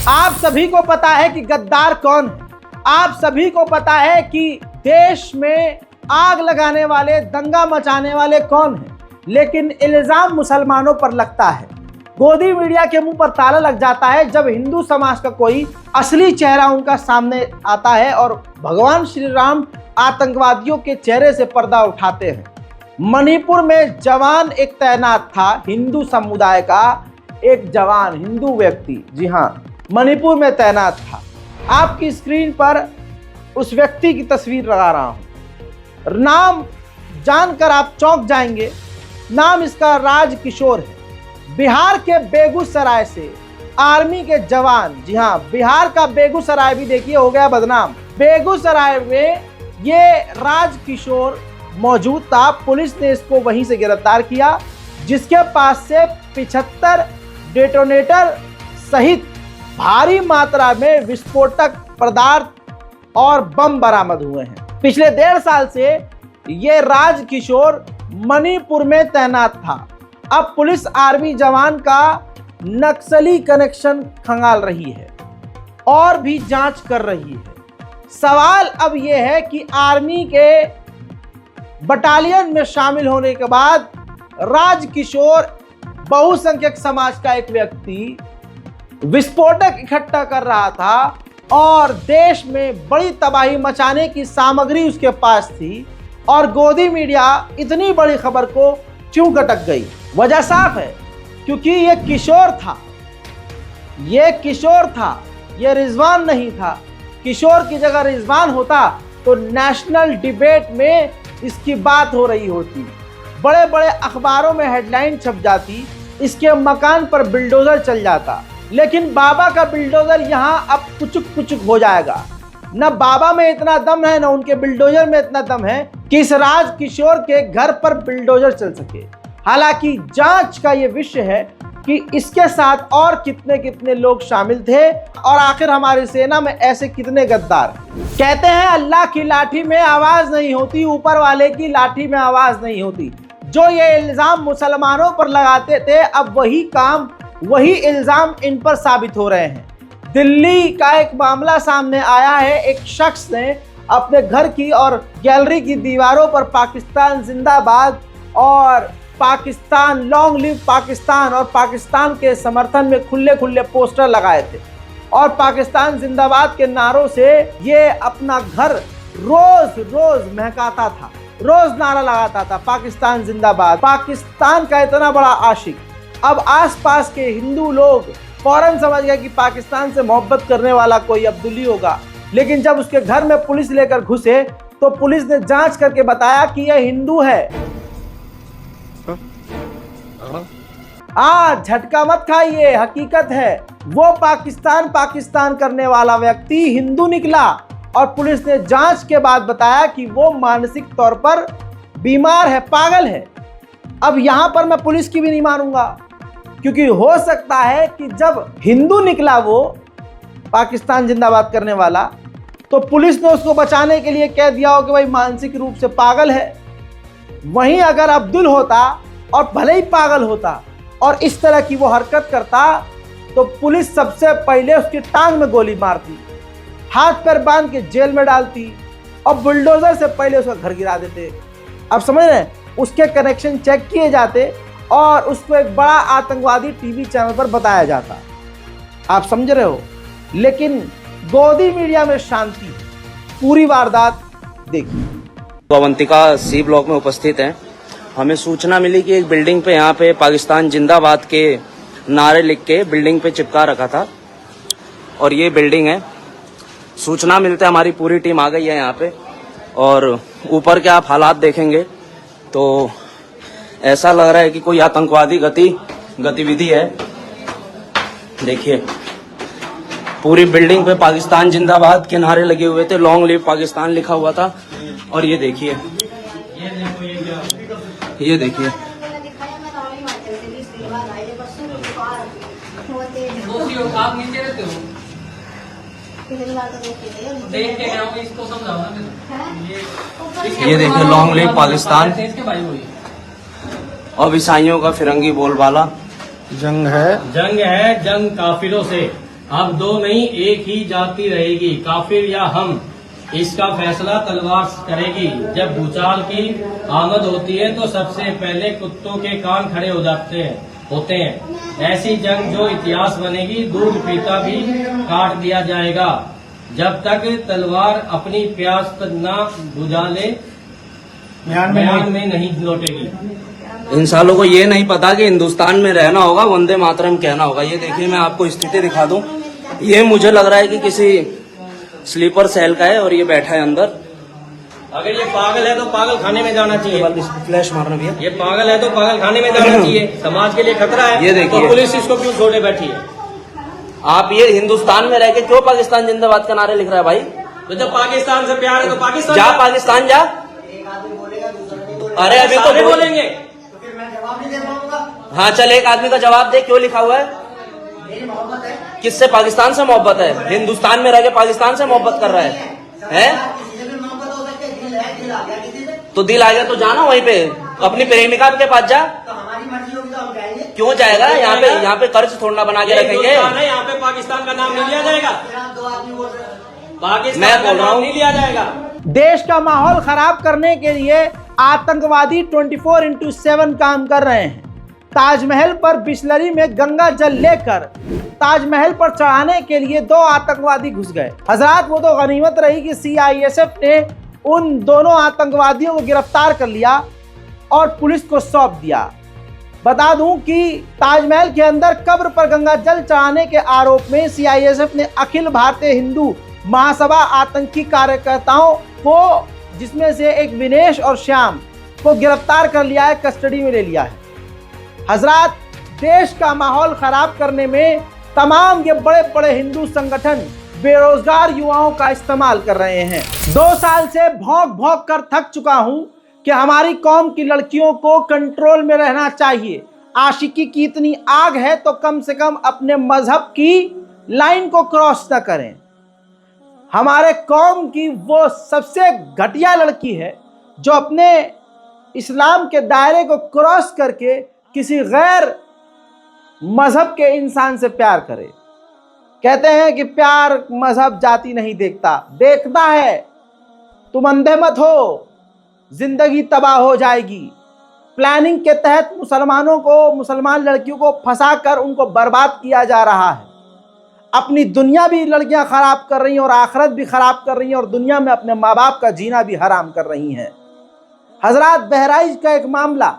आप सभी को पता है कि गद्दार कौन है। आप सभी को पता है कि देश में आग लगाने वाले, दंगा मचाने वाले कौन हैं। लेकिन इल्जाम मुसलमानों पर लगता है। गोदी मीडिया के मुंह पर ताला लग जाता है जब हिंदू समाज का कोई असली चेहरा उनका सामने आता है और भगवान श्री राम आतंकवादियों के चेहरे से पर्दा उठाते हैं। मणिपुर में जवान एक तैनात था, हिंदू समुदाय का एक जवान हिंदू व्यक्ति, जी हाँ, मणिपुर में तैनात था। आपकी स्क्रीन पर उस व्यक्ति की तस्वीर लगा रहा हूं। नाम जानकर आप चौंक जाएंगे। नाम इसका राज किशोर है। बिहार के बेगूसराय से आर्मी के जवान, जी हाँ, बिहार का बेगूसराय भी देखिए हो गया बदनाम। बेगूसराय में ये राज किशोर मौजूद था। पुलिस ने इसको वहीं से गिरफ्तार किया, जिसके पास से 75 डेटोनेटर सहित भारी मात्रा में विस्फोटक पदार्थ और बम बरामद हुए हैं। पिछले 1.5 साल से ये राज किशोर मणिपुर में तैनात था। अब पुलिस आर्मी जवान का नक्सली कनेक्शन खंगाल रही है और भी जांच कर रही है। सवाल अब यह है कि आर्मी के बटालियन में शामिल होने के बाद राज किशोर बहुसंख्यक समाज का एक व्यक्ति विस्फोटक इकट्ठा कर रहा था और देश में बड़ी तबाही मचाने की सामग्री उसके पास थी, और गोदी मीडिया इतनी बड़ी खबर को क्यों गटक गई? वजह साफ है, क्योंकि ये किशोर था। ये किशोर था, ये रिजवान नहीं था। किशोर की जगह रिजवान होता तो नेशनल डिबेट में इसकी बात हो रही होती, बड़े बड़े अखबारों में हेडलाइन छप जाती, इसके मकान पर बिल्डोजर चल जाता। लेकिन बाबा का बिल्डोजर यहाँ अब पुचुक पुचुक हो जाएगा। न बाबा में इतना दम है, न उनके बिल्डोजर में इतना दम है कि इस राज किशोर के घर पर बिल्डोजर चल सके। हालांकि जांच का ये विषय है कि इसके साथ और कितने कितने लोग शामिल थे और आखिर हमारी सेना में ऐसे कितने गद्दार। कहते हैं अल्लाह की लाठी में आवाज नहीं होती, ऊपर वाले की लाठी में आवाज नहीं होती। जो ये इल्जाम मुसलमानों पर लगाते थे, अब वही काम, वही इल्जाम इन पर साबित हो रहे हैं। दिल्ली का एक मामला सामने आया है। एक शख्स ने अपने घर की और गैलरी की दीवारों पर पाकिस्तान जिंदाबाद और पाकिस्तान लॉन्ग लिव पाकिस्तान और पाकिस्तान के समर्थन में खुले खुले पोस्टर लगाए थे और पाकिस्तान जिंदाबाद के नारों से ये अपना घर रोज रोज महकाता था, रोज नारा लगाता था, पाकिस्तान जिंदाबाद। पाकिस्तान का इतना बड़ा आशिक। अब आसपास के हिंदू लोग फौरन समझ गए कि पाकिस्तान से मोहब्बत करने वाला कोई अब्दुल्ली होगा। लेकिन जब उसके घर में पुलिस लेकर घुसे तो पुलिस ने जांच करके बताया कि यह हिंदू है। झटका मत खाइए, हकीकत है। वो पाकिस्तान पाकिस्तान करने वाला व्यक्ति हिंदू निकला और पुलिस ने जांच के बाद बताया कि वो मानसिक तौर पर बीमार है, पागल है। अब यहां पर मैं पुलिस की भी नहीं मानूंगा, क्योंकि हो सकता है कि जब हिंदू निकला वो पाकिस्तान जिंदाबाद करने वाला, तो पुलिस ने उसको बचाने के लिए कह दिया हो कि भाई मानसिक रूप से पागल है। वहीं अगर अब्दुल होता और भले ही पागल होता और इस तरह की वो हरकत करता, तो पुलिस सबसे पहले उसकी टांग में गोली मारती, हाथ पैर बांध के जेल में डालती और बुलडोजर से पहले उसका घर गिरा देते। अब समझ रहे हैं? उसके कनेक्शन चेक किए जाते और उसको एक बड़ा आतंकवादी टीवी चैनल पर बताया जाता। आप समझ रहे हो? लेकिन गोदी मीडिया में शांति। पूरी वारदात देखिए। अवंतिका सी ब्लॉक में उपस्थित हैं। हमें सूचना मिली कि एक बिल्डिंग पे यहाँ पे पाकिस्तान जिंदाबाद के नारे लिख के बिल्डिंग पे चिपका रखा था और ये बिल्डिंग है। सूचना मिलते हमारी पूरी टीम आ गई है यहाँ पे और ऊपर के आप हालात देखेंगे तो ऐसा लग रहा है कि कोई आतंकवादी गतिविधि है। देखिए पूरी बिल्डिंग पे पाकिस्तान जिंदाबाद के नारे लगे हुए थे, लॉन्ग लिव पाकिस्तान लिखा हुआ था। और ये देखिए, ये देखिए आप नीचे रहते हो, देख के गया हूँ, इसको समझाओ ना। ये देखिए लॉन्ग लिव पाकिस्तान और ईसाइयों का फिरंगी बोलबाला। जंग है, जंग काफिरों से। अब दो नहीं एक ही जाति रहेगी, काफिर या हम, इसका फैसला तलवार करेगी। जब भूचाल की आमद होती है तो सबसे पहले कुत्तों के कान खड़े होते हैं। ऐसी जंग जो इतिहास बनेगी, दूध पीता भी काट दिया जाएगा। जब तक तलवार अपनी प्यास न बुझा ले, म्यान में नहीं लौटेगी। इन सालों को ये नहीं पता कि हिंदुस्तान में रहना होगा, वंदे मातरम कहना होगा। ये देखिए, मैं आपको स्थिति दिखा दूं। ये मुझे लग रहा है कि किसी स्लीपर सेल का है और ये बैठा है अंदर। अगर ये पागल है तो पागल खाने में जाना चाहिए। फ्लैश मारना भैया। ये पागल है तो पागल खाने में जाना चाहिए। समाज के लिए खतरा है। ये देखिए। तो पुलिस इसको क्यों छोड़े बैठी है? आप ये हिंदुस्तान में रह के क्यों पाकिस्तान जिंदाबाद का नारे लिख रहा है भाई? तो जब पाकिस्तान से प्यार है तो पाकिस्तान जा, पाकिस्तान जा। अरे अभी तो बोलेंगे। हाँ चल, एक आदमी का जवाब दे, क्यों लिखा हुआ है? किससे? पाकिस्तान से मोहब्बत है? हिंदुस्तान में रह के पाकिस्तान से मोहब्बत कर रहा है? तो दिल आ गया तो जाना वहीं पे, अपनी प्रेमिका के पास जा। क्यों जाएगा? यहाँ पे कर्ज थोड़ा बना के रखेंगे। यहाँ पे पाकिस्तान का नाम नहीं लिया जाएगा। पाकिस्तान मैं बोल रहा हूँ नहीं लिया जाएगा। देश का माहौल खराब करने के लिए आतंकवादी 24/7 काम कर रहे हैं। ताजमहल पर बिस्लरी में गंगा जल लेकर ताजमहल पर चढ़ाने के लिए 2 आतंकवादी घुस गए। हजरात, वो तो गनीमत रही कि CISF ने उन दोनों आतंकवादियों को गिरफ्तार कर लिया और पुलिस को सौंप दिया। बता दूं कि ताजमहल के अंदर कब्र पर गंगा जल चढ़ाने के आरोप में CISF ने अखिल भारतीय हिंदू महासभा आतंकी कार्यकर्ताओं को, जिसमें से एक विनेश और श्याम को गिरफ्तार कर लिया है, कस्टडी में ले लिया है। हजरात, देश का माहौल खराब करने में तमाम ये बड़े बड़े हिंदू संगठन बेरोजगार युवाओं का इस्तेमाल कर रहे हैं। 2 साल से भौंक भौंक कर थक चुका हूं कि हमारी कौम की लड़कियों को कंट्रोल में रहना चाहिए। आशिकी की इतनी आग है तो कम से कम अपने मजहब की लाइन को क्रॉस न करें। हमारे कौम की वो सबसे घटिया लड़की है जो अपने इस्लाम के दायरे को क्रॉस करके किसी गैर मजहब के इंसान से प्यार करे। कहते हैं कि प्यार मजहब जाति नहीं देखता, देखता है। तुम अंधे मत हो, जिंदगी तबाह हो जाएगी। प्लानिंग के तहत मुसलमान लड़कियों को फंसाकर उनको बर्बाद किया जा रहा है। अपनी दुनिया भी लड़कियां खराब कर रही हैं और आखिरत भी खराब कर रही हैं और दुनिया में अपने माँ बाप का जीना भी हराम कर रही हैं। हजरात, बहराइच का एक मामला,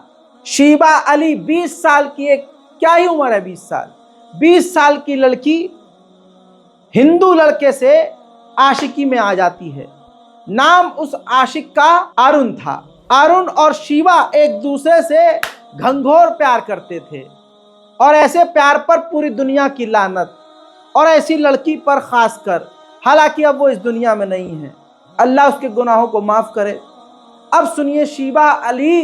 शीबा अली 20 साल की, एक क्या ही उम्र है 20 साल की लड़की हिंदू लड़के से आशिकी में आ जाती है। नाम उस आशिक का अरुण था। अरुण और शीबा एक दूसरे से घंघोर प्यार करते थे और ऐसे प्यार पर पूरी दुनिया की लानत और ऐसी लड़की पर खासकर। हालांकि अब वो इस दुनिया में नहीं है, अल्लाह उसके गुनाहों को माफ़ करे। अब सुनिए, शीबा अली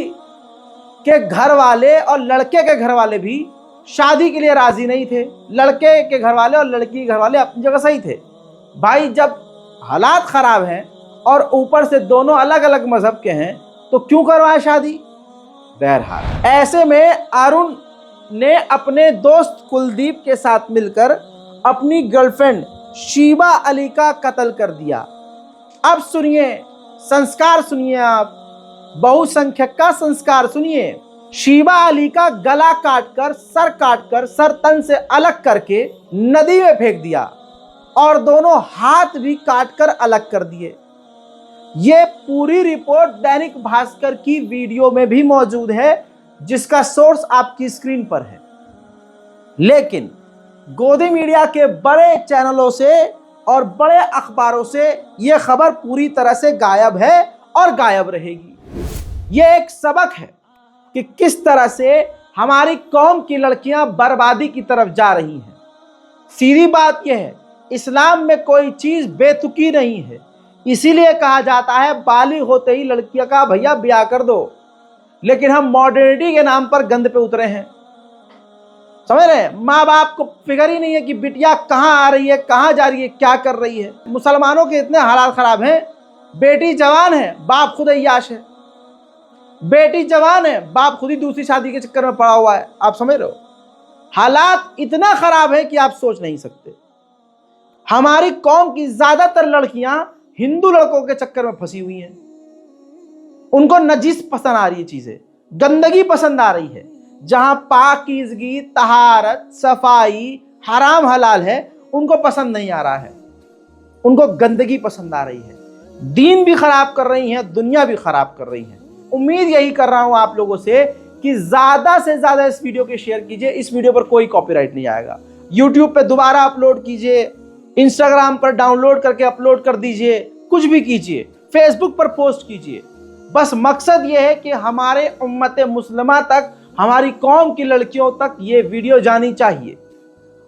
के घर वाले और लड़के के घर वाले भी शादी के लिए राज़ी नहीं थे। लड़के के घर वाले और लड़की के घर वाले अपनी जगह सही थे। भाई, जब हालात ख़राब हैं और ऊपर से दोनों अलग अलग मज़हब के हैं तो क्यों करवाए शादी? बहरहाल, ऐसे में अरुण ने अपने दोस्त कुलदीप के साथ मिलकर अपनी गर्लफ्रेंड शीबा अली का कत्ल कर दिया। अब सुनिए, संस्कार सुनिए, आप बहुसंख्यक का संस्कार सुनिए। शीबा अली का गला काटकर, सर तन से अलग करके नदी में फेंक दिया और दोनों हाथ भी काटकर अलग कर दिए। ये पूरी रिपोर्ट दैनिक भास्कर की वीडियो में भी मौजूद है, जिसका सोर्स आपकी स्क्रीन पर है। लेकिन गोदी मीडिया के बड़े चैनलों से और बड़े अखबारों से यह खबर पूरी तरह से गायब है और गायब रहेगी। यह एक सबक है कि किस तरह से हमारी कौम की लड़कियां बर्बादी की तरफ जा रही हैं। सीधी बात यह है, इस्लाम में कोई चीज़ बेतुकी नहीं है। इसीलिए कहा जाता है बालिग होते ही लड़कियों का भैया ब्याह कर दो। लेकिन हम मॉडर्निटी के नाम पर गंद पे उतरे हैं। समझ रहे हैं? माँ बाप को फिक्र ही नहीं है कि बिटिया कहाँ आ रही है, कहाँ जा रही है, क्या कर रही है। मुसलमानों के इतने हालात ख़राब हैं, बेटी जवान है, बाप खुद अय्याश है। बेटी जवान है, बाप खुद ही दूसरी शादी के चक्कर में पड़ा हुआ है। आप समझ रहे हो? हालात इतना ख़राब है कि आप सोच नहीं सकते। हमारी कौम की ज्यादातर लड़कियां हिंदू लड़कों के चक्कर में फंसी हुई हैं। उनको नजीस पसंद आ रही है, चीजें गंदगी पसंद आ रही है। जहां पाकीज़गी, तहारत, सफाई, हराम हलाल है, उनको पसंद नहीं आ रहा है। उनको गंदगी पसंद आ रही है। दीन भी खराब कर रही हैं, दुनिया भी खराब कर रही हैं। उम्मीद यही कर रहा हूं आप लोगों से कि ज्यादा से ज्यादा इस वीडियो को शेयर कीजिए। इस वीडियो पर कोई कॉपीराइट नहीं आएगा। यूट्यूब पे दोबारा अपलोड कीजिए, इंस्टाग्राम पर डाउनलोड करके अपलोड कर दीजिए, कुछ भी कीजिए, फेसबुक पर पोस्ट कीजिए। बस मकसद ये है कि हमारे उम्मत मुस्लिमा तक, हमारी कौम की लड़कियों तक ये वीडियो जानी चाहिए।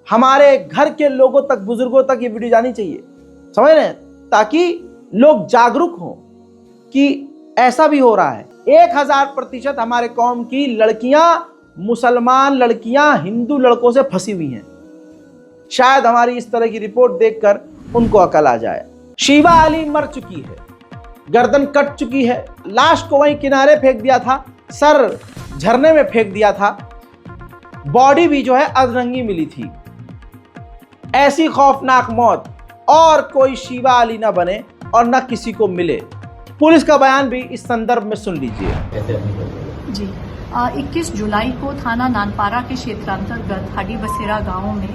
हमारे घर के लोगों तक, बुजुर्गों तक ये वीडियो जानी चाहिए, समझ रहे हैं, ताकि लोग जागरूक हों कि ऐसा भी हो रहा है। 1000% हमारे कौम की लड़कियां, मुसलमान लड़कियां हिंदू लड़कों से फंसी हुई हैं। शायद हमारी इस तरह की रिपोर्ट देखकर उनको अकल आ जाए। शीबा अली मर चुकी है, गर्दन कट चुकी है, लाश को वहीं किनारे फेंक दिया था, सर झरने में फेंक दिया था, बॉडी भी जो है अधरंगी मिली थी। ऐसी खौफनाक मौत और कोई शीबा अली ना बने और ना किसी को मिले। पुलिस का बयान भी इस संदर्भ में सुन लीजिए। जी 21 जुलाई को थाना नानपारा के क्षेत्रांतर्गत हाडी बसेरा गांव में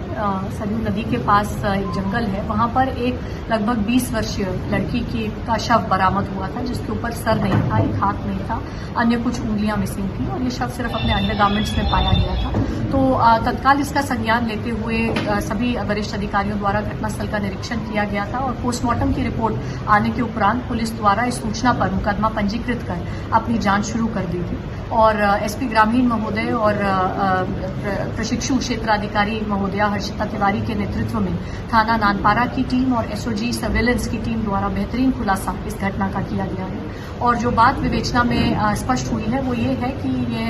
सरयू नदी के पास एक जंगल है, वहां पर एक लगभग 20 वर्षीय लड़की का शव बरामद हुआ था, जिसके ऊपर सर नहीं था, एक हाथ नहीं था, अन्य कुछ उंगलियां मिसिंग थी और ये शव सिर्फ अपने अंडरगारमेंट्स में पाया गया था। तो तत्काल इसका संज्ञान लेते हुए सभी वरिष्ठ अधिकारियों द्वारा घटनास्थल का निरीक्षण किया गया था और पोस्टमार्टम की रिपोर्ट आने के उपरांत पुलिस द्वारा इस सूचना पर मुकदमा पंजीकृत कर अपनी जांच शुरू कर दी थी और एसपी ग्रामीण महोदय और प्रशिक्षु क्षेत्राधिकारी महोदया हर्षिता तिवारी के नेतृत्व में थाना नानपारा की टीम और एसओजी सर्वेलेंस की टीम द्वारा बेहतरीन खुलासा इस घटना का किया गया है। और जो बात विवेचना में स्पष्ट हुई है वो ये है कि ये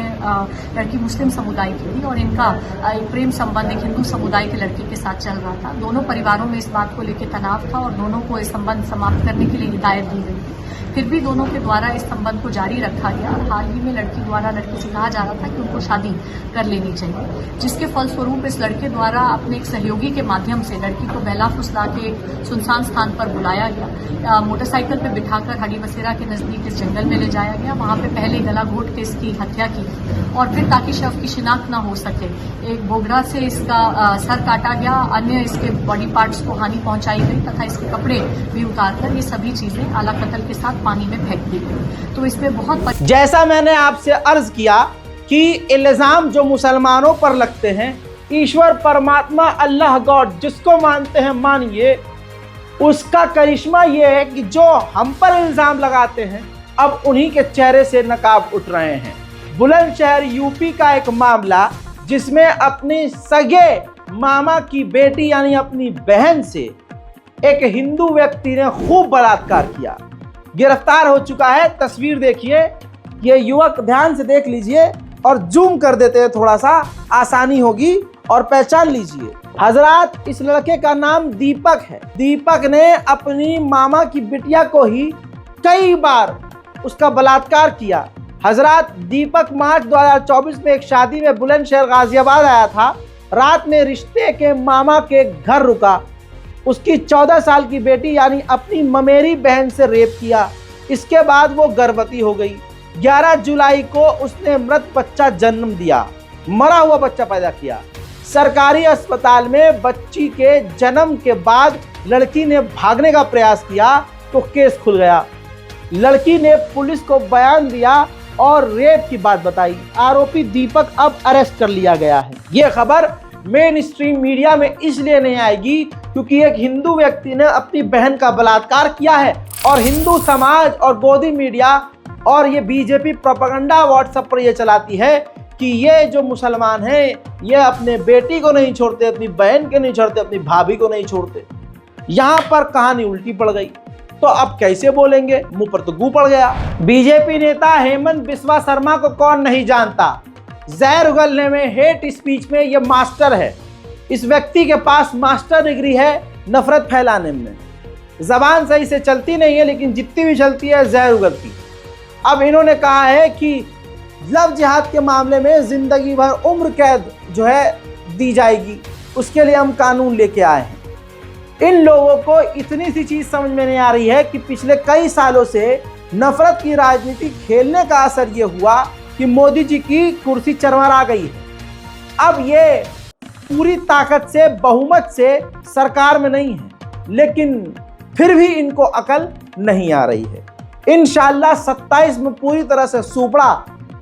लड़की मुस्लिम समुदाय की थी और इनका एक प्रेम संबंध एक हिंदू समुदाय के लड़के के साथ चल रहा था। दोनों परिवारों में इस बात को लेकर तनाव था और दोनों को इस संबंध समाप्त करने के लिए हिदायत दी गई थी। फिर भी दोनों के द्वारा इस संबंध को जारी रखा गया और हाल ही में लड़की द्वारा लड़के से कहा जा रहा था कि उनको शादी कर लेनी चाहिए, जिसके फलस्वरूप इस लड़के द्वारा अपने एक सहयोगी के माध्यम से लड़की को बहला फुसला के सुनसान स्थान पर बुलाया गया, मोटरसाइकिल पर बिठाकर हाडी बसेरा के नजदीक इस जंगल में ले जाया गया। वहां पे पहले गला घोट के इसकी हत्या की और फिर ताकि शव की शिनाख्त न हो सके एक बोगरा से इसका सर काटा गया, अन्य इसके बॉडी पार्ट्स को हानि पहुंचाई गई तथा इसके कपड़े भी उतारकर ये सभी चीजें आला कत्ल के साथ पानी में फेंक दी गई। तो इसमें बहुत जैसा मैंने आपसे अर्ज किया कि इल्जाम जो मुसलमानों पर लगते हैं, ईश्वर परमात्मा अल्लाह गॉड जिसको मानते हैं मानिए, उसका करिश्मा ये है कि जो हम पर इल्जाम लगाते हैं अब उन्हीं के चेहरे से नकाब उठ रहे हैं। बुलंदशहर यूपी का एक मामला जिसमें अपनी सगे मामा की बेटी यानी अपनी बहन से एक हिंदू व्यक्ति ने खूब बलात्कार किया, गिरफ्तार हो चुका है। तस्वीर देखिए, ये युवक ध्यान से देख लीजिए और जूम कर देते हैं, थोड़ा सा आसानी होगी और पहचान लीजिए। हजरात, इस लड़के का नाम दीपक है। दीपक ने अपनी मामा की बिटिया को ही कई बार उसका बलात्कार किया। हजरात, दीपक मार्च 2024 में एक शादी में बुलंदशहर गाजियाबाद आया था। रात में रिश्ते के मामा के घर रुका, उसकी 14 साल की बेटी यानी अपनी ममेरी बहन से रेप किया। इसके बाद वो गर्भवती हो गई। 11 जुलाई को उसने मृत बच्चा जन्म दिया, मरा हुआ बच्चा पैदा किया। सरकारी अस्पताल में बच्ची के जन्म के बाद लड़की ने भागने का प्रयास किया तो केस खुल गया। लड़की ने पुलिस को बयान दिया और रेप की बात बताई। आरोपी दीपक अब अरेस्ट कर लिया गया है। ये खबर मेन स्ट्रीम मीडिया में इसलिए नहीं आएगी क्योंकि एक हिंदू व्यक्ति ने अपनी बहन का बलात्कार किया है और हिंदू समाज और गोदी मीडिया और ये बीजेपी प्रोपेगेंडा व्हाट्सएप पर ये चलाती है कि ये जो मुसलमान हैं ये अपने बेटी को नहीं छोड़ते, अपनी बहन को नहीं छोड़ते, अपनी भाभी को नहीं छोड़ते। यहाँ पर कहानी उल्टी पड़ गई तो अब कैसे बोलेंगे, मुंह पर तो गू पड़ गया। बीजेपी नेता हेमंत बिस्वा शर्मा को कौन नहीं जानता, जहर उगलने में, हेट स्पीच में ये मास्टर है। इस व्यक्ति के पास मास्टर डिग्री है नफरत फैलाने में। जबान सही से चलती नहीं है लेकिन जितनी भी चलती है जहर उगलती। अब इन्होंने कहा है कि लव जिहाद के मामले में जिंदगी भर उम्र कैद जो है दी जाएगी, उसके लिए हम कानून लेके आए हैं। इन लोगों को इतनी सी चीज समझ में नहीं आ रही है कि पिछले कई सालों से नफरत की राजनीति खेलने का असर ये हुआ कि मोदी जी की कुर्सी चरमरा गई है। अब ये पूरी ताकत से बहुमत से सरकार में नहीं है, लेकिन फिर भी इनको अकल नहीं आ रही है। इंशाअल्लाह 27 में पूरी तरह से सुपड़ा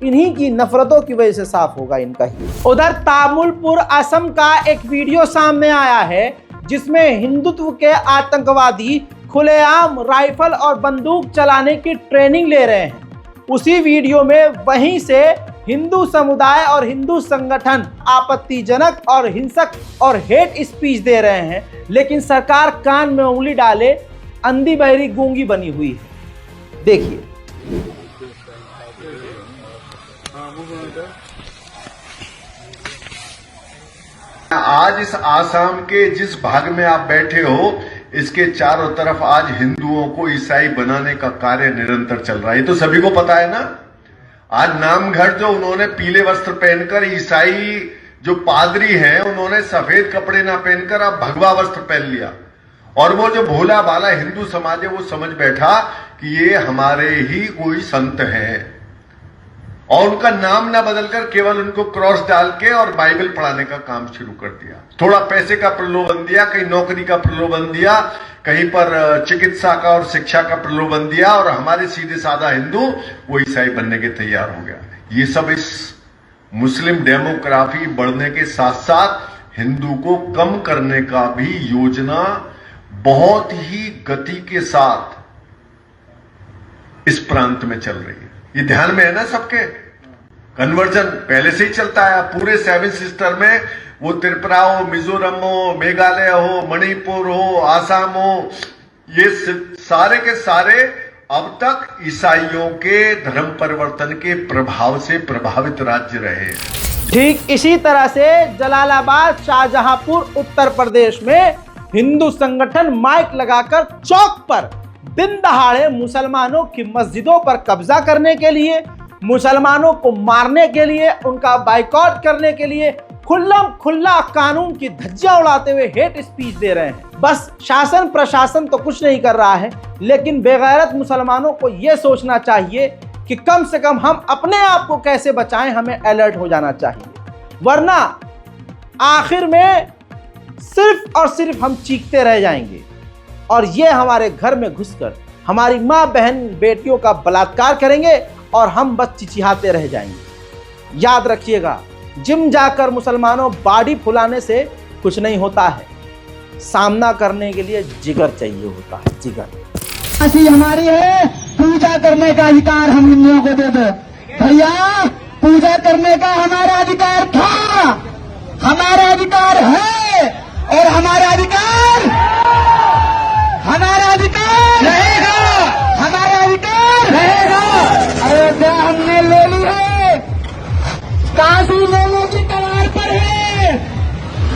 इन्हीं की नफरतों की वजह से साफ होगा इनका ही। उधर तामुलपुर असम का एक वीडियो सामने आया है जिसमें हिंदुत्व के आतंकवादी खुलेआम राइफल और बंदूक चलाने की ट्रेनिंग ले रहे हैं। उसी वीडियो में वहीं से हिंदू समुदाय और हिंदू संगठन आपत्तिजनक और हिंसक और हेट स्पीच दे रहे हैं, लेकिन सरकार कान में उंगली डाले अंधी बहरी गूंगी बनी हुई है। देखिए, आज इस आसाम के जिस भाग में आप बैठे हो, इसके चारों तरफ आज हिंदुओं को ईसाई बनाने का कार्य निरंतर चल रहा है। तो सभी को पता है ना। आज नामघर जो उन्होंने पीले वस्त्र पहनकर, ईसाई जो पादरी हैं उन्होंने सफेद कपड़े ना पहनकर अब भगवा वस्त्र पहन लिया, और वो जो भोला भाला हिंदू समाज है वो समझ बैठा कि ये हमारे ही कोई संत हैं, और उनका नाम ना बदलकर केवल उनको क्रॉस डाल के और बाइबल पढ़ाने का काम शुरू कर दिया। थोड़ा पैसे का प्रलोभन दिया, कहीं नौकरी का प्रलोभन दिया, कहीं पर चिकित्सा का और शिक्षा का प्रलोभन दिया, और हमारे सीधे साधा हिंदू वो ईसाई बनने के तैयार हो गया। ये सब इस मुस्लिम डेमोग्राफी बढ़ने के साथ साथ हिंदू को कम करने का भी योजना बहुत ही गति के साथ इस प्रांत में चल रही है। ये ध्यान में है ना सबके। कन्वर्जन पहले से ही चलता है पूरे 7 सिस्टर में, वो त्रिपुरा हो, मिजोरम हो, मेघालय हो, मणिपुर हो, आसाम हो, ये सारे के सारे अब तक ईसाइयों के धर्म परिवर्तन के प्रभाव से प्रभावित राज्य रहे। ठीक इसी तरह से जलालाबाद, शाहजहांपुर, उत्तर प्रदेश में हिंदू संगठन माइक लगाकर चौक पर दिन दहाड़े मुसलमानों की मस्जिदों पर कब्जा करने के लिए, मुसलमानों को मारने के लिए, उनका बाइकआउट करने के लिए खुल्लम खुल्ला कानून की धज्जियां उड़ाते हुए हेट स्पीच दे रहे हैं। बस शासन प्रशासन तो कुछ नहीं कर रहा है, लेकिन बेगैरत मुसलमानों को यह सोचना चाहिए कि कम से कम हम अपने आप को कैसे बचाएं, हमें अलर्ट हो जाना चाहिए, वरना आखिर में सिर्फ और सिर्फ हम चीखते रह जाएंगे और ये हमारे घर में घुसकर हमारी माँ बहन बेटियों का बलात्कार करेंगे और हम बस चिचिहाते रह जाएंगे। याद रखिएगा, जिम जाकर मुसलमानों बॉडी फुलाने से कुछ नहीं होता है, सामना करने के लिए जिगर चाहिए होता है, जिगर। ऐसी हमारी है, पूजा करने का अधिकार हम हिंदुओं को दे दो भैया। पूजा करने का हमारा अधिकार था, हमारा अधिकार है, और हमारा अधिकार रहेगा, हमारा अधिकार रहेगा। अयोध्या हमने ले ली है, काशी लेने की कगार पर है,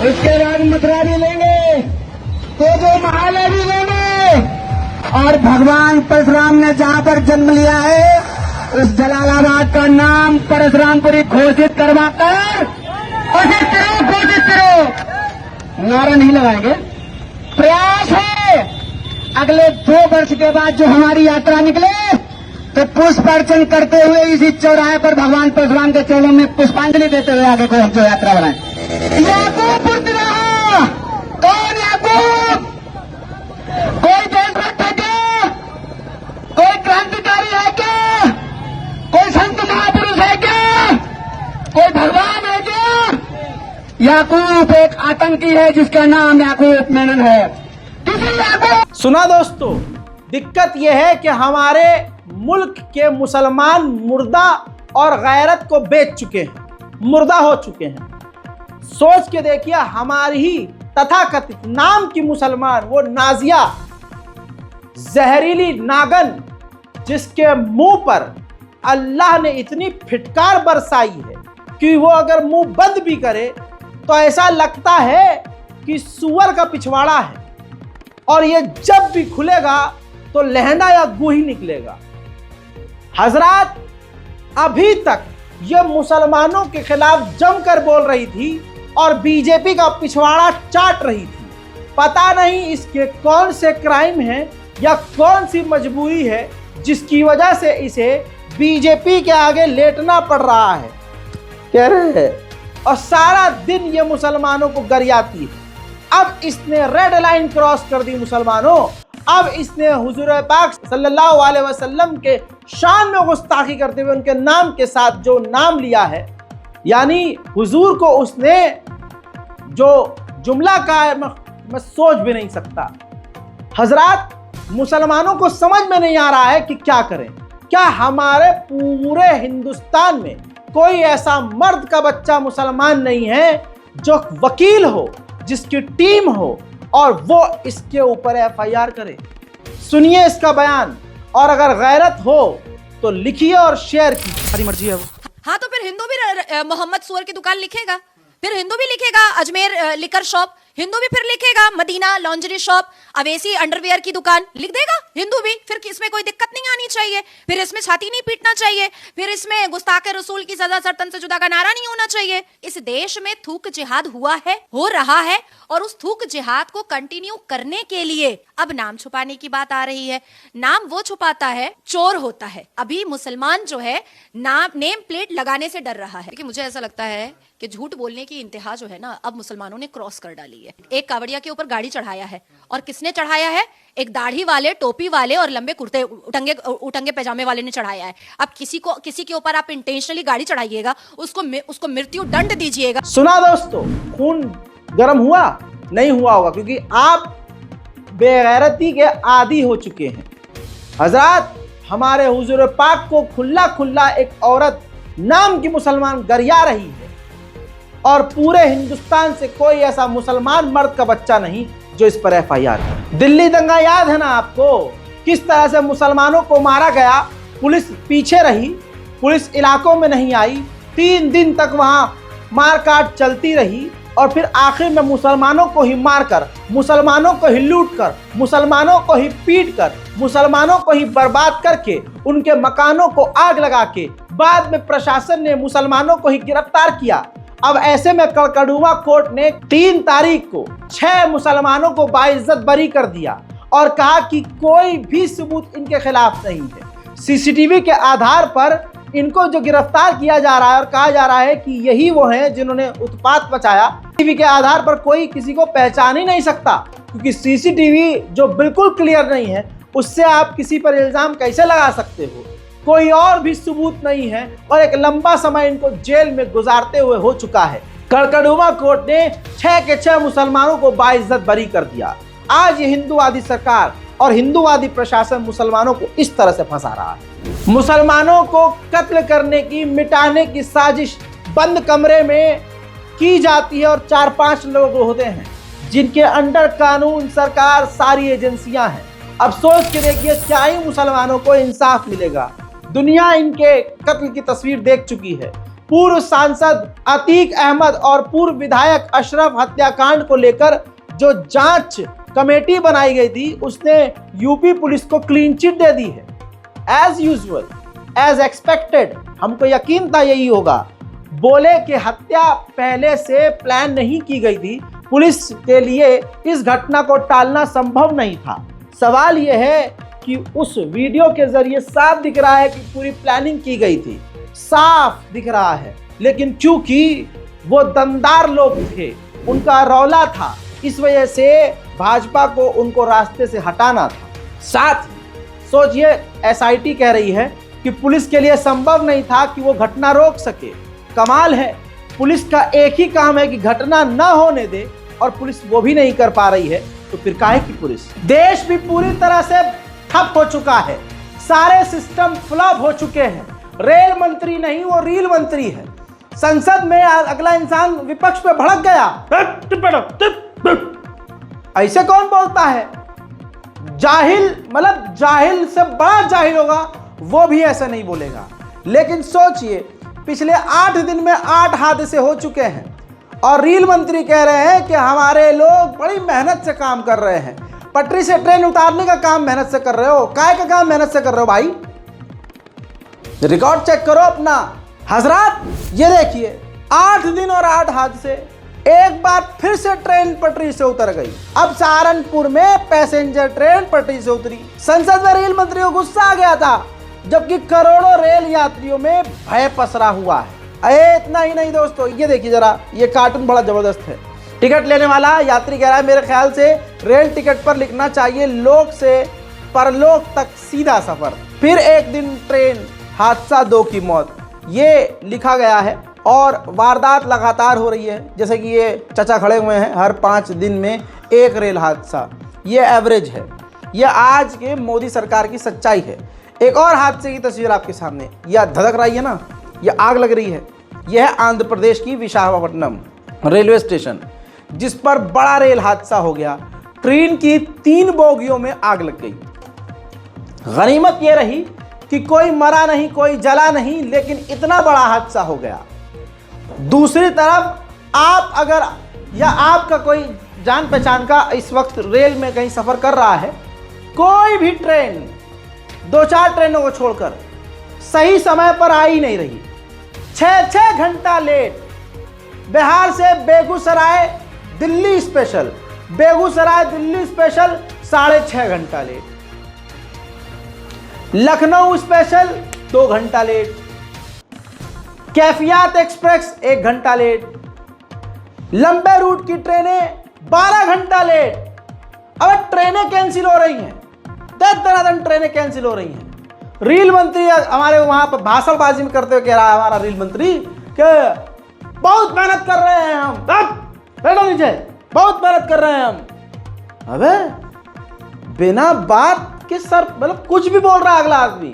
उसके बाद मथुरा भी लेंगे, तो जो महालय भी लेंगे, और भगवान परशुराम ने जहां पर जन्म लिया है उस जलालाबाद का नाम परशुरामपुरी घोषित करवाकर घोषित करो। नारा नहीं लगाएंगे, प्रयास है। अगले 2 वर्ष के बाद जो हमारी यात्रा निकले तो पुष्प अर्चन करते हुए इसी चौराहे पर भगवान परशुराम के चरणों में पुष्पांजलि देते हुए आगे को हम जो यात्रा बनाए। याकूब उठ रहा, कौन याकूब? कोई देशभक्त है क्या? कोई क्रांतिकारी है क्या? कोई संत महापुरुष है क्या? कोई भगवान है क्या? याकूब एक आतंकी है जिसका नाम याकूब मेनन है। सुना दोस्तों, दिक्कत यह है कि हमारे मुल्क के मुसलमान मुर्दा और गैरत को बेच चुके हैं, मुर्दा हो चुके हैं। सोच के देखिए, हमारी ही तथाकथित नाम की मुसलमान, वो नाजिया, जहरीली नागन, जिसके मुंह पर अल्लाह ने इतनी फिटकार बरसाई है कि वो अगर मुंह बंद भी करे तो ऐसा लगता है कि सुअर का पिछवाड़ा है, और ये जब भी खुलेगा तो लहंगा या गू ही निकलेगा। हजरात, अभी तक ये मुसलमानों के खिलाफ जमकर बोल रही थी और बीजेपी का पिछवाड़ा चाट रही थी, पता नहीं इसके कौन से क्राइम हैं या कौन सी मजबूरी है जिसकी वजह से इसे बीजेपी के आगे लेटना पड़ रहा है, कह रहे हैं। और सारा दिन ये मुसलमानों को गरियाती है। अब इसने रेड लाइन क्रॉस कर दी मुसलमानों। अब इसने हुजूर पाक सल्लल्लाहु अलैहि वसल्लम के शान में गुस्ताखी करते हुए उनके नाम के साथ जो नाम लिया है, यानी हुजूर को उसने जो जुमला कहा है मैं सोच भी नहीं सकता। हजरात, मुसलमानों को समझ में नहीं आ रहा है कि क्या करें। क्या हमारे पूरे हिंदुस्तान में कोई ऐसा मर्द का बच्चा मुसलमान नहीं है जो वकील हो, जिसकी टीम हो और वो इसके ऊपर FIR करे? सुनिए इसका बयान, और अगर गैरत हो तो लिखिए और शेयर कीजिए, हमारी मर्जी है वो। हाँ, तो फिर हिंदू भी मोहम्मद सुअर की दुकान लिखेगा, फिर हिंदू भी लिखेगा अजमेर लिकर शॉप, हिंदू भी फिर लिखेगा Medina lingerie shop, Owaisi underwear की दुकान लिख देगा हिंदू भी। फिर इसमें कोई दिक्कत नहीं आनी चाहिए, फिर इसमें छाती नहीं पीटना चाहिए, फिर इसमें गुस्ताखे रसूल की सजा सर तन से जुदा का नारा नहीं होना चाहिए। इस देश में थूक जिहाद हुआ है, हो रहा है, और उस थूक जिहाद को कंटिन्यू करने के लिए अब नाम छुपाने की बात आ रही है। नाम वो छुपाता है चोर होता है। अभी मुसलमान जो है नाम नेम प्लेट लगाने से डर रहा है, क्योंकि मुझे ऐसा लगता है कि झूठ बोलने की इंतहा जो है ना, अब मुसलमानों ने क्रॉस कर डाली है। एक कावड़िया के ऊपर गाड़ी चढ़ाया है, और किसने चढ़ाया है? एक दाढ़ी वाले, टोपी वाले और लंबे कुर्ते उटंगे पैजामे वाले ने चढ़ाया है। अब किसी के ऊपर आप इंटेंशनली गाड़ी चढ़ाइएगा, उसको मृत्यु दंड दीजिएगा। सुना दोस्तों, खून गर्म हुआ? नहीं हुआ होगा, क्योंकि आप बेगैरती के आदी हो चुके हैं। हजरात, हमारे हुजूर पाक को खुल्ला खुल्ला एक औरत नाम की मुसलमान गरिया रही है, और पूरे हिंदुस्तान से कोई ऐसा मुसलमान मर्द का बच्चा नहीं जो इस पर FIR है। दिल्ली दंगा याद है ना आपको? किस तरह से मुसलमानों को मारा गया, पुलिस पीछे रही, पुलिस इलाकों में नहीं आई, 3 दिन तक वहां मारकाट चलती रही, और फिर आखिर में मुसलमानों को ही मारकर, मुसलमानों को ही लूट कर, मुसलमानों को ही पीट कर, मुसलमानों को ही बर्बाद करके, उनके मकानों को आग लगा के बाद में प्रशासन ने मुसलमानों को ही गिरफ्तार किया। अब ऐसे में कड़कड़ुआ कोर्ट ने 3 तारीख को 6 मुसलमानों को बाइज्जत बरी कर दिया और कहा कि कोई भी सबूत इनके खिलाफ नहीं है। CCTV के आधार पर इनको जो गिरफ्तार किया जा रहा है और कहा जा रहा है कि यही वो हैं जिन्होंने उत्पात मचाया। CCTV के आधार पर कोई किसी को पहचान ही नहीं सकता, क्योंकि CCTV जो बिल्कुल क्लियर नहीं है उससे आप किसी पर इल्जाम कैसे लगा सकते हो? कोई और भी सबूत नहीं है, और एक लंबा समय इनको जेल में गुजारते हुए हो चुका है। कड़कड़ुआ कोर्ट ने 6 के 6 मुसलमानों को बाइज्जत बरी कर दिया। आज ये हिंदूवादी सरकार और हिंदूवादी प्रशासन मुसलमानों को इस तरह से फंसा रहा है। मुसलमानों को कत्ल करने की, मिटाने की साजिश बंद कमरे में की जाती है, और 4-5 लोग होते हैं जिनके अंडर कानून, सरकार, सारी एजेंसियां हैं। अब सोच के देखिए, क्या ही मुसलमानों को इंसाफ मिलेगा? दुनिया इनके कत्ल की तस्वीर देख चुकी है। पूर्व सांसद अतीक अहमद और पूर्व विधायक अशरफ हत्याकांड को लेकर जो जांच कमेटी बनाई गई थी, उसने यूपी पुलिस को क्लीन चिट दे दी है। एज यूजुअल, एज एक्सपेक्टेड, हमको यकीन था यही होगा। बोले कि हत्या पहले से प्लान नहीं की गई थी, पुलिस के लिए इस घटना को टालना संभव नहीं था। सवाल यह है कि उस वीडियो के जरिए साफ दिख रहा है कि पूरी प्लानिंग की गई थी, साफ दिख रहा है, लेकिन क्योंकि वो दमदार लोग थे, उनका रौला था, इस वजह से भाजपा को उनको रास्ते से हटाना था। साथ ही सोचिए, SIT कह रही है कि पुलिस के लिए संभव नहीं था कि वो घटना रोक सके। कमाल है, पुलिस का एक ही काम है कि घटना न होने दे, और पुलिस वो भी नहीं कर पा रही है, तो फिर काहे की पुलिस? देश भी पूरी तरह से ठप हो चुका है, सारे सिस्टम फ्लॉप हो चुके हैं। रेल मंत्री नहीं, वो रील मंत्री है। संसद में अगला इंसान विपक्ष पे भड़क गया, ऐसे कौन बोलता है? जाहिल, मतलब जाहिल से बड़ा जाहिल होगा वो भी ऐसा नहीं बोलेगा। लेकिन सोचिए, पिछले 8 दिन में 8 हादसे हो चुके हैं, और रील मंत्री कह रहे हैं कि हमारे लोग बड़ी मेहनत से काम कर रहे हैं। पटरी से ट्रेन उतारने का काम मेहनत से कर रहे हो, काय का काम मेहनत से कर रहे हो भाई? रिकॉर्ड चेक करो अपना। हजरात, ये देखिए, 8 दिन और 8 हादसे, एक बार फिर से ट्रेन पटरी से उतर गई। अब सहारनपुर में पैसेंजर ट्रेन पटरी से उतरी। संसद में रेल मंत्री को गुस्सा आ गया था, जबकि करोड़ों रेल यात्रियों में भय पसरा हुआ है। अरे इतना ही नहीं दोस्तों, ये देखिए जरा, ये कार्टून बड़ा जबरदस्त है। टिकट लेने वाला यात्री कह रहा है मेरे ख्याल से रेल टिकट पर लिखना चाहिए लोक से परलोक तक सीधा सफर। फिर एक दिन ट्रेन हादसा 2 की मौत, ये लिखा गया है। और वारदात लगातार हो रही है, जैसे कि ये चाचा खड़े हुए हैं, हर 5 दिन में एक रेल हादसा, ये एवरेज है। ये आज के मोदी सरकार की सच्चाई है। एक और हादसे की तस्वीर आपके सामने, यह धधक रही है ना, यह आग लग रही है। यह है आंध्र प्रदेश की विशाखापट्टनम रेलवे स्टेशन, जिस पर बड़ा रेल हादसा हो गया। ट्रेन की 3 बोगियों में आग लग गई। गनीमत यह रही कि कोई मरा नहीं, कोई जला नहीं, लेकिन इतना बड़ा हादसा हो गया। दूसरी तरफ आप अगर या आपका कोई जान पहचान का इस वक्त रेल में कहीं सफर कर रहा है, कोई भी ट्रेन 2-4 ट्रेनों को छोड़कर सही समय पर आ ही नहीं रही। 6 घंटा लेट। बिहार से बेगूसराय दिल्ली स्पेशल, बेगूसराय दिल्ली स्पेशल 6.5 घंटा लेट। लखनऊ स्पेशल 2 घंटा लेट। कैफियत एक्सप्रेस 1 घंटा लेट। लंबे रूट की ट्रेनें 12 घंटा लेट। अब ट्रेनें कैंसिल हो रही हैं, दन ट्रेनें कैंसिल हो रही हैं। रेल मंत्री हमारे वहां पर भाषणबाजी में करते हुए कह रहा है हमारा रेल मंत्री कि बहुत मेहनत कर रहे हैं हम, बैठो नीचे, बहुत मेहनत कर रहे हैं हम। अबे बिना बात के सर, मतलब कुछ भी बोल रहा है अगला आदमी।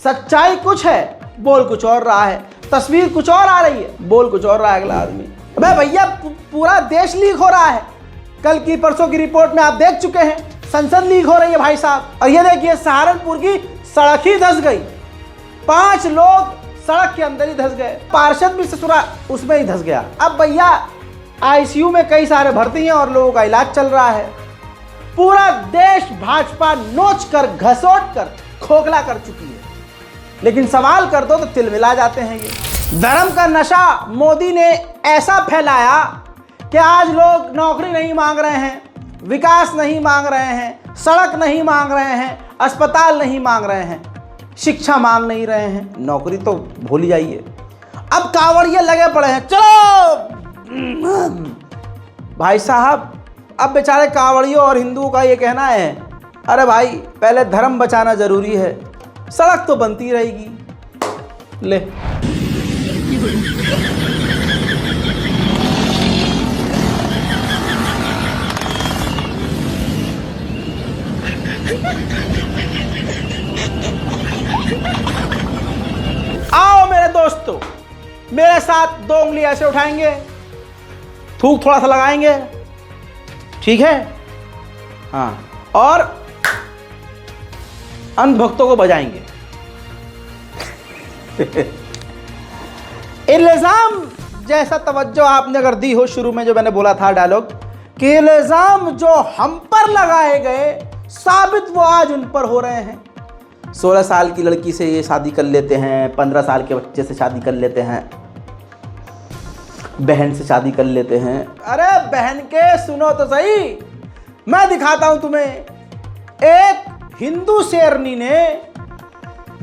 सच्चाई कुछ है, बोल कुछ और रहा है। तस्वीर कुछ और आ रही है, बोल कुछ और रहा है अगला आदमी। अबे भैया पूरा देश लीक हो रहा है। कल की परसों की रिपोर्ट में आप देख चुके हैं, संसद लीक हो रही है भाई साहब। और ये देखिए सहारनपुर की सड़क ही धंस गई। 5 लोग सड़क के अंदर ही धंस गए। पार्षद भी ससुरा उसमें ही धंस गया। अब भैया आईसीयू में कई सारे भर्ती हैं और लोगों का इलाज चल रहा है। पूरा देश भाजपा नोच कर, घसोट कर खोखला कर चुकी है। लेकिन सवाल कर दो तो तिलमिला जाते हैं। ये धर्म का नशा मोदी ने ऐसा फैलाया कि आज लोग नौकरी नहीं मांग रहे हैं, विकास नहीं मांग रहे हैं, सड़क नहीं मांग रहे हैं, अस्पताल नहीं मांग रहे हैं, शिक्षा मांग नहीं रहे हैं, नौकरी तो भूल जाइए। अब कांवड़िए लगे पड़े हैं, चलो भाई साहब। अब बेचारे कांवड़ियों और हिंदुओं का ये कहना है, अरे भाई पहले धर्म बचाना जरूरी है, सड़क तो बनती रहेगी। ले आओ मेरे दोस्तों, मेरे साथ 2 उंगली ऐसे उठाएंगे, थूक थोड़ा सा लगाएंगे, ठीक है? हाँ, और अंधभक्तों को बजाएंगे। इल्जाम जैसा तवज्जो आपने अगर दी हो, शुरू में जो मैंने बोला था डायलॉग कि इल्जाम जो हम पर लगाए गए साबित वो आज उन पर हो रहे हैं। 16 साल की लड़की से ये शादी कर लेते हैं, 15 साल के बच्चे से शादी कर लेते हैं, बहन से शादी कर लेते हैं। अरे बहन के सुनो तो सही, मैं दिखाता हूं तुम्हें। एक हिंदू शेरनी ने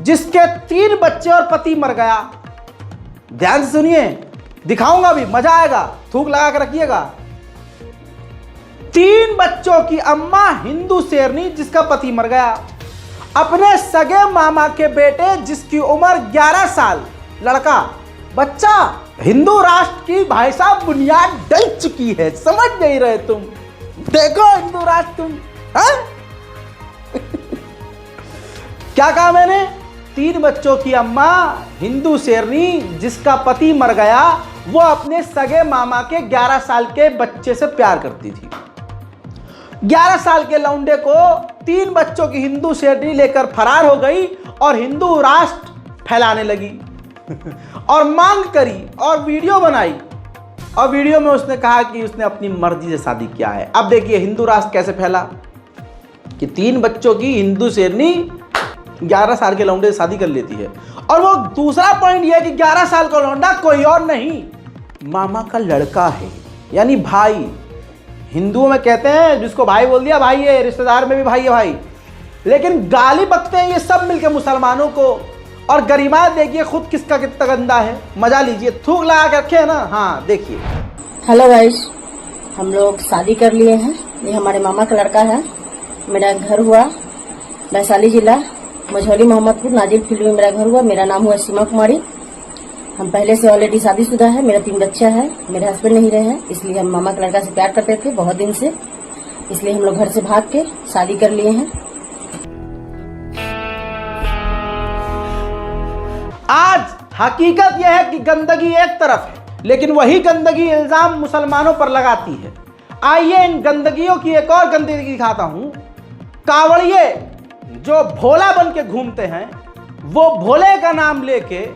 जिसके 3 बच्चे और पति मर गया, ध्यान से सुनिए, दिखाऊंगा भी, मजा आएगा, थूक लगा कर रखिएगा। 3 बच्चों की अम्मा हिंदू शेरनी जिसका पति मर गया, अपने सगे मामा के बेटे जिसकी उम्र 11 साल, लड़का बच्चा। हिंदू राष्ट्र की भाई साहब बुनियाद डल चुकी है, समझ नहीं रहे तुम। देखो हिंदू राष्ट्र तुम, हाँ? क्या कहा मैंने? 3 बच्चों की अम्मा हिंदू शेरनी जिसका पति मर गया, वो अपने सगे मामा के 11 साल के बच्चे से प्यार करती थी। 11 साल के लौंडे को 3 बच्चों की हिंदू शेरनी लेकर फरार हो गई और हिंदू राष्ट्र फैलाने लगी और मांग करी और वीडियो बनाई। और वीडियो में उसने कहा कि उसने अपनी मर्जी से शादी किया है। अब देखिए हिंदू राष्ट्र कैसे फैला कि 3 बच्चों की हिंदू शेरनी 11 साल के लौंडे से शादी कर लेती है। और वो दूसरा पॉइंट यह है कि 11 साल का लौंडा कोई और नहीं, मामा का लड़का है। यानी भाई। हिंदुओं में कहते हैं जिसको भाई बोल दिया भाई है, रिश्तेदार में भी भाई है भाई। लेकिन गाली बकते हैं ये सब मिलकर मुसलमानों को। और गरिमा देखिए खुद किसका कितना गंदा है, मजा लीजिए। थूक लगा के रखे है ना, हाँ देखिए। हेलो गाइस, हम लोग शादी कर लिए हैं। ये हमारे मामा का लड़का है। मेरा घर हुआ वैशाली जिला मझौली मोहम्मदपुर नाजिर फील्ड में मेरा घर हुआ। मेरा नाम हुआ सीमा कुमारी। हम पहले से ऑलरेडी शादीशुदा है। मेरा 3 बच्चा है। मेरे हस्बैंड नहीं रहे हैं, इसलिए हम मामा के लड़का से प्यार करते थे बहुत दिन से, इसलिए हम लोग घर से भाग के शादी कर लिए हैं। आज हकीकत यह है कि गंदगी एक तरफ है, लेकिन वही गंदगी इल्जाम मुसलमानों पर लगाती है। आइए इन गंदगियों की एक और गंदगी दिखाता हूं। कावड़िए जो भोला बन के घूमते हैं, वो भोले का नाम लेके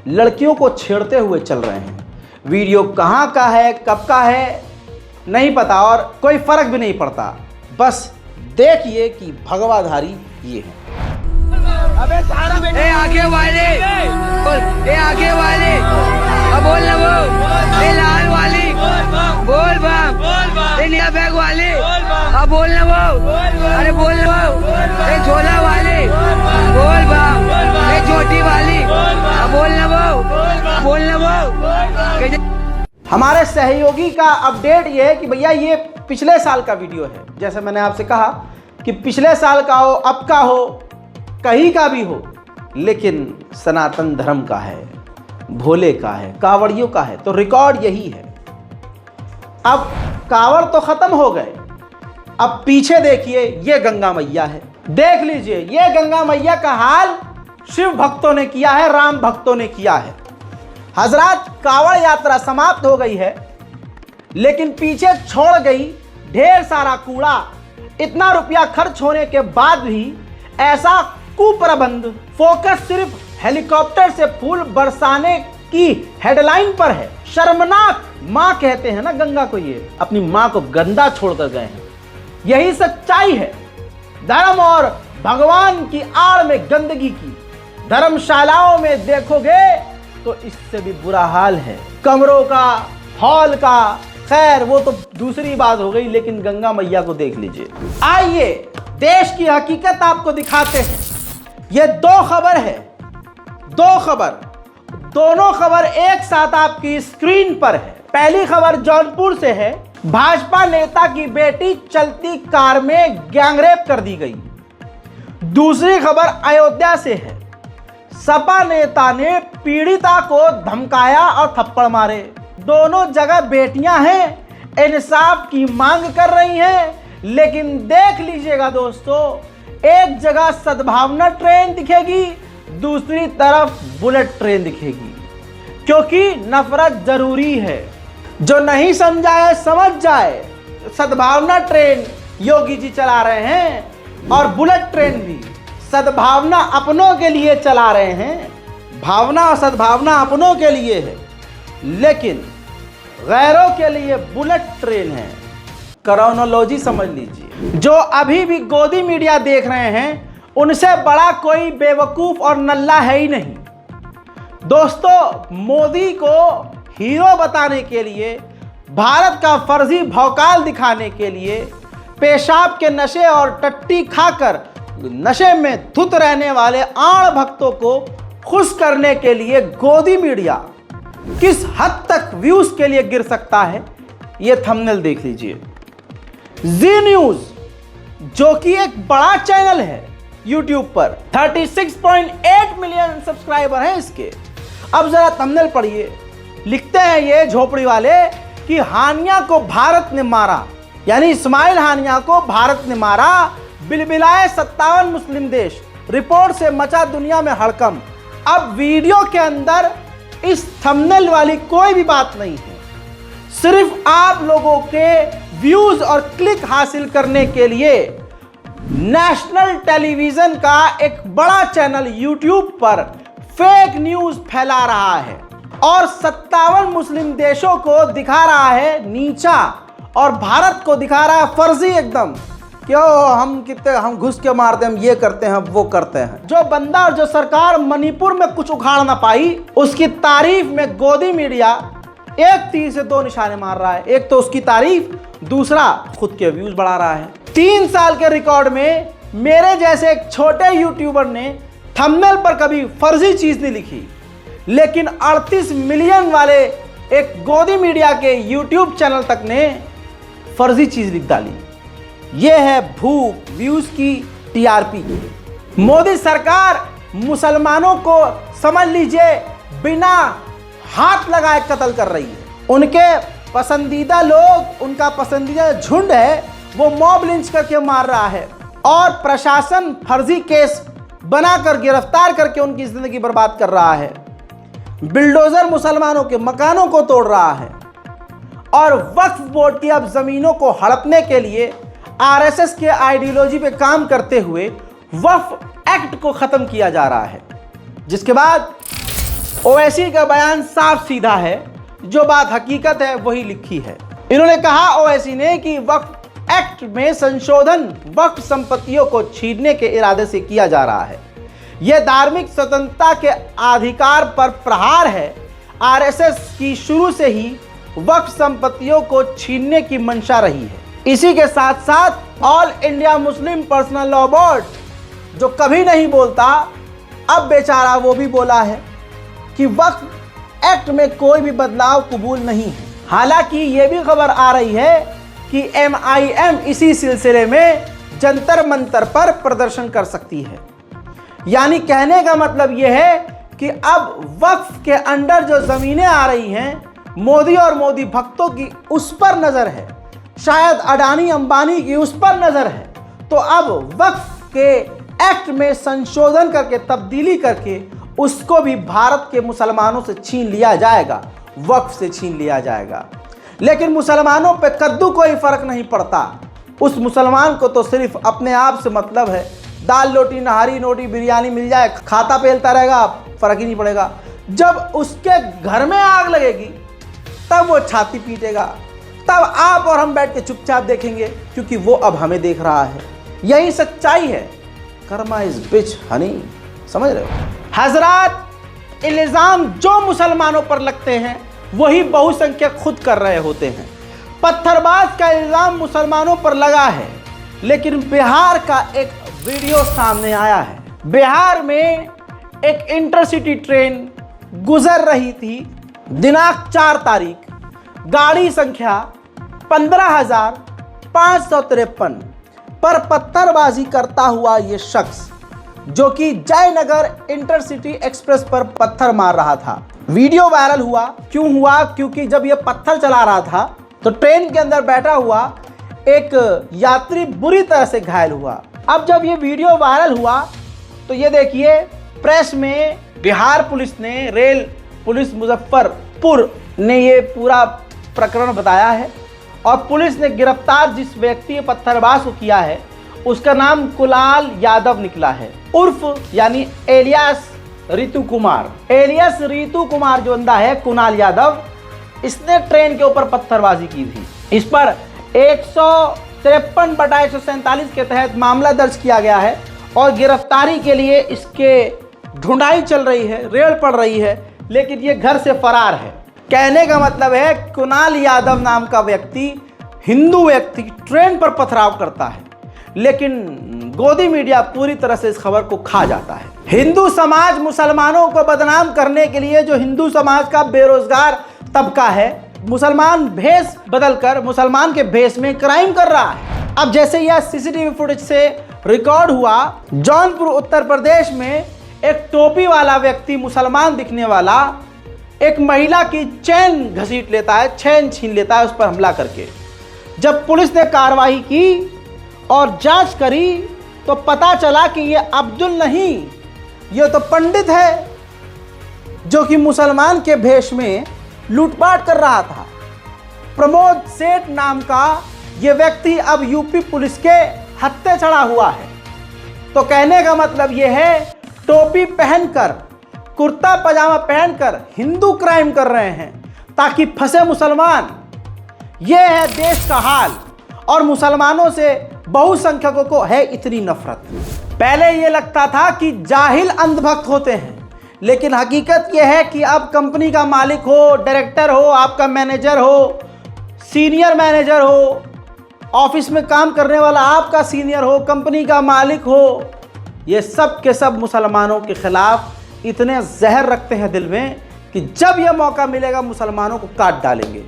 लड़कियों को छेड़ते हुए चल रहे हैं। वीडियो कहां का है, कब का है नहीं पता और कोई फर्क भी नहीं पड़ता। बस देखिए कि भगवाधारी ये है। अबे सारा बेटा ए आगे वाले अब बोल ना वो ए लाल वाली बोल बम ए नीला बैग वाले अब बोल ना वो अरे बोल ना वो ए झोला वाले बोल बम ए छोटी वाली अब बोल ना वो। हमारे सहयोगी का अपडेट ये है कि भैया ये पिछले साल का वीडियो है। जैसे मैंने आपसे कहा कि पिछले साल का हो, अब का हो, कहीं का भी हो, लेकिन सनातन धर्म का है, भोले का है, कावड़ियों का है, तो रिकॉर्ड यही है। अब कावड़ तो खत्म हो गए, अब पीछे देखिए ये गंगा मैया है। देख लीजिए ये गंगा मैया का हाल शिव भक्तों ने किया है, राम भक्तों ने किया है। हजरात कावड़ यात्रा समाप्त हो गई है, लेकिन पीछे छोड़ गई ढेर सारा कूड़ा। इतना रुपया खर्च होने के बाद भी ऐसा कुप्रबंध, फोकस सिर्फ हेलीकॉप्टर से फूल बरसाने की हेडलाइन पर है। शर्मनाक। मां कहते हैं ना गंगा को, ये अपनी मां को गंदा छोड़कर गए हैं। यही सच्चाई है। धर्म और भगवान की आड़ में गंदगी की धर्मशालाओं में देखोगे तो इससे भी बुरा हाल है। कमरों का, हॉल का, खैर वो तो दूसरी बात हो गई, लेकिन गंगा मैया को देख लीजिए। आइए देश की हकीकत आपको दिखाते हैं। ये 2 खबर है, 2 खबर, दोनों खबर एक साथ आपकी स्क्रीन पर है। पहली खबर जौनपुर से है। भाजपा नेता की बेटी चलती कार में गैंगरेप कर दी गई। दूसरी खबर अयोध्या से है। सपा नेता ने पीड़िता को धमकाया और थप्पड़ मारे। दोनों जगह बेटियां हैं, इंसाफ की मांग कर रही हैं। लेकिन देख लीजिएगा दोस्तों, एक जगह सद्भावना ट्रेन दिखेगी, दूसरी तरफ बुलेट ट्रेन दिखेगी, क्योंकि नफरत जरूरी है। जो नहीं समझा है समझ जाए। सद्भावना ट्रेन योगी जी चला रहे हैं और बुलेट ट्रेन भी सद्भावना अपनों के लिए चला रहे हैं। भावना और सद्भावना अपनों के लिए है, लेकिन गैरों के लिए बुलेट ट्रेन है। क्रोनोलॉजी समझ लीजिए। जो अभी भी गोदी मीडिया देख रहे हैं, उनसे बड़ा कोई बेवकूफ और नल्ला है ही नहीं। दोस्तों, मोदी को हीरो बताने के लिए, भारत का फर्जी भौकाल दिखाने के लिए, पेशाब के नशे और टट्टी खाकर नशे में धुत रहने वाले आड़ भक्तों को खुश करने के लिए गोदी मीडिया किस हद तक व्यूज के लिए गिर सकता है, यह थंबनेल देख लीजिए। जी न्यूज, जो कि एक बड़ा चैनल है यूट्यूब पर, 36.8 मिलियन सब्सक्राइबर हैं इसके। अब जरा थंबनेल पढ़िए। लिखते हैं ये झोपड़ी वाले कि हानिया को भारत ने मारा, यानी इस्माइल हानिया को भारत ने मारा। बिलबिलाए 57 मुस्लिम देश, रिपोर्ट से मचा दुनिया में हड़कंप। अब वीडियो के अंदर इस थंबनेल वाली कोई भी बात नहीं है, सिर्फ आप लोगों के व्यूज और क्लिक हासिल करने के लिए नेशनल टेलीविजन का एक बड़ा चैनल यूट्यूब पर फेक न्यूज फैला रहा है और 57 मुस्लिम देशों को दिखा रहा है नीचा और भारत को दिखा रहा है फर्जी एकदम। क्यों हम घुस के मारते हैं, हम ये करते हैं, वो करते हैं। जो बंदा और जो सरकार मणिपुर में कुछ उखाड़ ना पाई, उसकी तारीफ में गोदी मीडिया एक तीर से दो निशाने मार रहा है। एक तो उसकी तारीफ, दूसरा खुद के व्यूज बढ़ा रहा है। 3 साल के रिकॉर्ड में मेरे जैसे एक छोटे यूट्यूबर ने थंबनेल पर कभी फर्जी चीज नहीं लिखी, लेकिन 38 मिलियन वाले एक गोदी मीडिया के यूट्यूब चैनल तक ने फर्जी चीज लिख डाली। यह है भूख व्यूज की टीआरपी। मोदी सरकार मुसलमानों को समझ लीजिए बिना हाथ लगाए कत्ल कर रही है। उनके पसंदीदा लोग, उनका पसंदीदा झुंड है, वो मॉब लिंच करके मार रहा है और प्रशासन फर्जी केस बनाकर गिरफ्तार करके उनकी जिंदगी बर्बाद कर रहा है। बिल्डोजर मुसलमानों के मकानों को तोड़ रहा है और वक्फ बोर्ड की अब जमीनों को हड़पने के लिए आरएसएस के आइडियोलॉजी पे काम करते हुए वक्फ एक्ट को खत्म किया जा रहा है। जिसके बाद ओवैसी का बयान साफ सीधा है, जो बात हकीकत है वही लिखी है। इन्होंने कहा ओवैसी ने कि वक्फ एक्ट में संशोधन वक्फ संपत्तियों को छीनने के इरादे से किया जा रहा है। यह धार्मिक स्वतंत्रता के अधिकार पर प्रहार है। आरएसएस की शुरू से ही वक्फ संपत्तियों को छीनने की मंशा रही है। इसी के साथ साथ all India Muslim personal law board, जो कभी नहीं बोलता, अब बेचारा वो भी बोला है कि वक्फ एक्ट में कोई भी बदलाव कबूल नहीं है। हालांकि ये भी खबर आ रही है कि MIM इसी सिलसिले में जंतर मंतर पर प्रदर्शन कर सकती है। यानी कहने का मतलब यह है कि अब वक्फ के अंडर जो जमीनें आ रही हैं, मोदी और मोदी भक्तों की उस पर नजर है, शायद अडानी अंबानी की उस पर नजर है। तो अब वक्फ के एक्ट में संशोधन करके, तब्दीली करके उसको भी भारत के मुसलमानों से छीन लिया जाएगा, वक्फ से छीन लिया जाएगा। लेकिन मुसलमानों पे कद्दू कोई फर्क नहीं पड़ता। उस मुसलमान को तो सिर्फ अपने आप से मतलब है। दाल रोटी, नहारी रोटी, बिरयानी मिल जाए, खाता पेलता रहेगा, फर्क ही नहीं पड़ेगा। जब उसके घर में आग लगेगी तब वो छाती पीटेगा, तब आप और हम बैठ के चुपचाप देखेंगे, क्योंकि वो अब हमें देख रहा है। यही सच्चाई है। कर्मा इज बिच हनी, समझ रहे हो हजरात? इल्जाम जो मुसलमानों पर लगते हैं वही बहुसंख्यक खुद कर रहे होते हैं। पत्थरबाज का इल्जाम मुसलमानों पर लगा है, लेकिन बिहार का एक वीडियो सामने आया है। बिहार में एक इंटरसिटी ट्रेन गुजर रही थी दिनांक 4 तारीख, गाड़ी संख्या 15,553 पर पत्थरबाजी करता हुआ ये शख्स, जो कि जयनगर इंटरसिटी एक्सप्रेस पर पत्थर मार रहा था। वीडियो वायरल हुआ। क्यों हुआ? क्योंकि जब ये पत्थर चला रहा था तो ट्रेन के अंदर बैठा हुआ एक यात्री बुरी तरह से घायल हुआ। अब जब ये वीडियो वायरल हुआ तो ये देखिए, प्रेस में बिहार पुलिस ने, रेल पुलिस मुजफ्फरपुर ने ये पूरा प्रकरण बताया है और पुलिस ने गिरफ्तार जिस व्यक्ति पत्थरबाज को किया है उसका नाम कुणाल यादव निकला है, उर्फ यानी एलियास रितु कुमार। एलियास रितु कुमार जो बंदा है, कुणाल यादव, इसने ट्रेन के ऊपर पत्थरबाजी की थी। इस पर 153/147 के तहत मामला दर्ज किया गया है और गिरफ्तारी के लिए इसके ढूंढाई चल रही है, रेड पड़ रही है, लेकिन ये घर से फरार है। कहने का मतलब है कुणाल यादव नाम का व्यक्ति, हिंदू व्यक्ति, ट्रेन पर पथराव करता है, लेकिन गोदी मीडिया पूरी तरह से इस खबर को खा जाता है। हिंदू समाज मुसलमानों को बदनाम करने के लिए, जो हिंदू समाज का बेरोजगार तबका है, मुसलमान भेष बदलकर मुसलमान के भेष में क्राइम कर रहा है। अब जैसे यह सीसीटीवी फुटेज से रिकॉर्ड हुआ, जौनपुर उत्तर प्रदेश में एक टोपी वाला व्यक्ति, मुसलमान दिखने वाला, एक महिला की चैन घसीट लेता है, चैन छीन लेता है उस पर हमला करके। जब पुलिस ने कार्रवाई की और जांच करी तो पता चला कि ये अब्दुल नहीं, ये तो पंडित है, जो कि मुसलमान के भेष में लूटपाट कर रहा था। प्रमोद सेठ नाम का ये व्यक्ति अब यूपी पुलिस के हत्थे चढ़ा हुआ है। तो कहने का मतलब ये है, टोपी पहनकर, कुर्ता पजामा पहनकर हिंदू क्राइम कर रहे हैं ताकि फंसे मुसलमान। ये है देश का हाल। और मुसलमानों से बहुसंख्यकों को है इतनी नफरत। पहले ये लगता था कि जाहिल अंधभक्त होते हैं, लेकिन हकीकत यह है कि अब कंपनी का मालिक हो, डायरेक्टर हो, आपका मैनेजर हो, सीनियर मैनेजर हो, ऑफिस में काम करने वाला आपका सीनियर हो, कंपनी का मालिक हो, ये सब के सब मुसलमानों के खिलाफ इतने जहर रखते हैं दिल में कि जब यह मौका मिलेगा मुसलमानों को काट डालेंगे।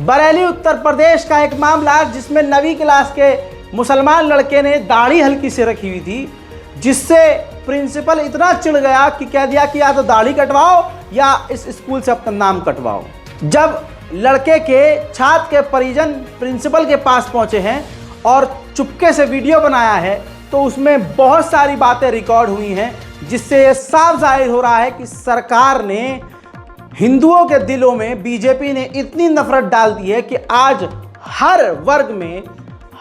बरेली उत्तर प्रदेश का एक मामला जिसमें 9वीं क्लास के मुसलमान लड़के ने दाढ़ी हल्की से रखी हुई थी, जिससे प्रिंसिपल इतना चिढ़ गया कि कह दिया कि या तो दाढ़ी कटवाओ या इस स्कूल से अपना नाम कटवाओ। जब लड़के के छात्र के परिजन प्रिंसिपल के पास पहुंचे हैं और चुपके से वीडियो बनाया है, तो उसमें बहुत सारी बातें रिकॉर्ड हुई हैं, जिससे ये साफ जाहिर हो रहा है कि सरकार ने हिंदुओं के दिलों में, बीजेपी ने इतनी नफरत डाल दी है कि आज हर वर्ग में,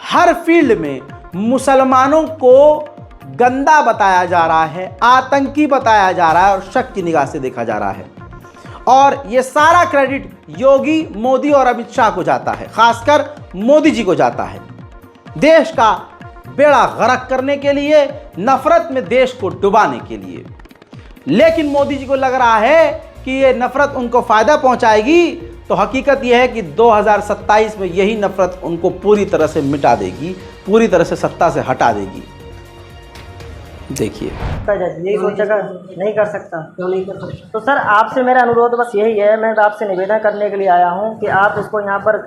हर फील्ड में मुसलमानों को गंदा बताया जा रहा है, आतंकी बताया जा रहा है और शक की निगाह से देखा जा रहा है। और ये सारा क्रेडिट योगी, मोदी और अमित शाह को जाता है, खासकर मोदी जी को जाता है, देश का बेड़ा गर्क करने के लिए, नफरत में देश को डुबाने के लिए। लेकिन मोदी जी को लग रहा है कि ये नफरत उनको फायदा पहुंचाएगी, तो हकीकत यह है कि 2027 में यही नफरत उनको पूरी तरह से मिटा देगी, पूरी तरह से सत्ता से हटा देगी। देखिए, यही सोचेगा नहीं कर सकता, क्यों नहीं कर सकता? तो सर आपसे मेरा अनुरोध बस यही है, मैं आपसे निवेदन करने के लिए आया हूँ कि आप इसको यहाँ पर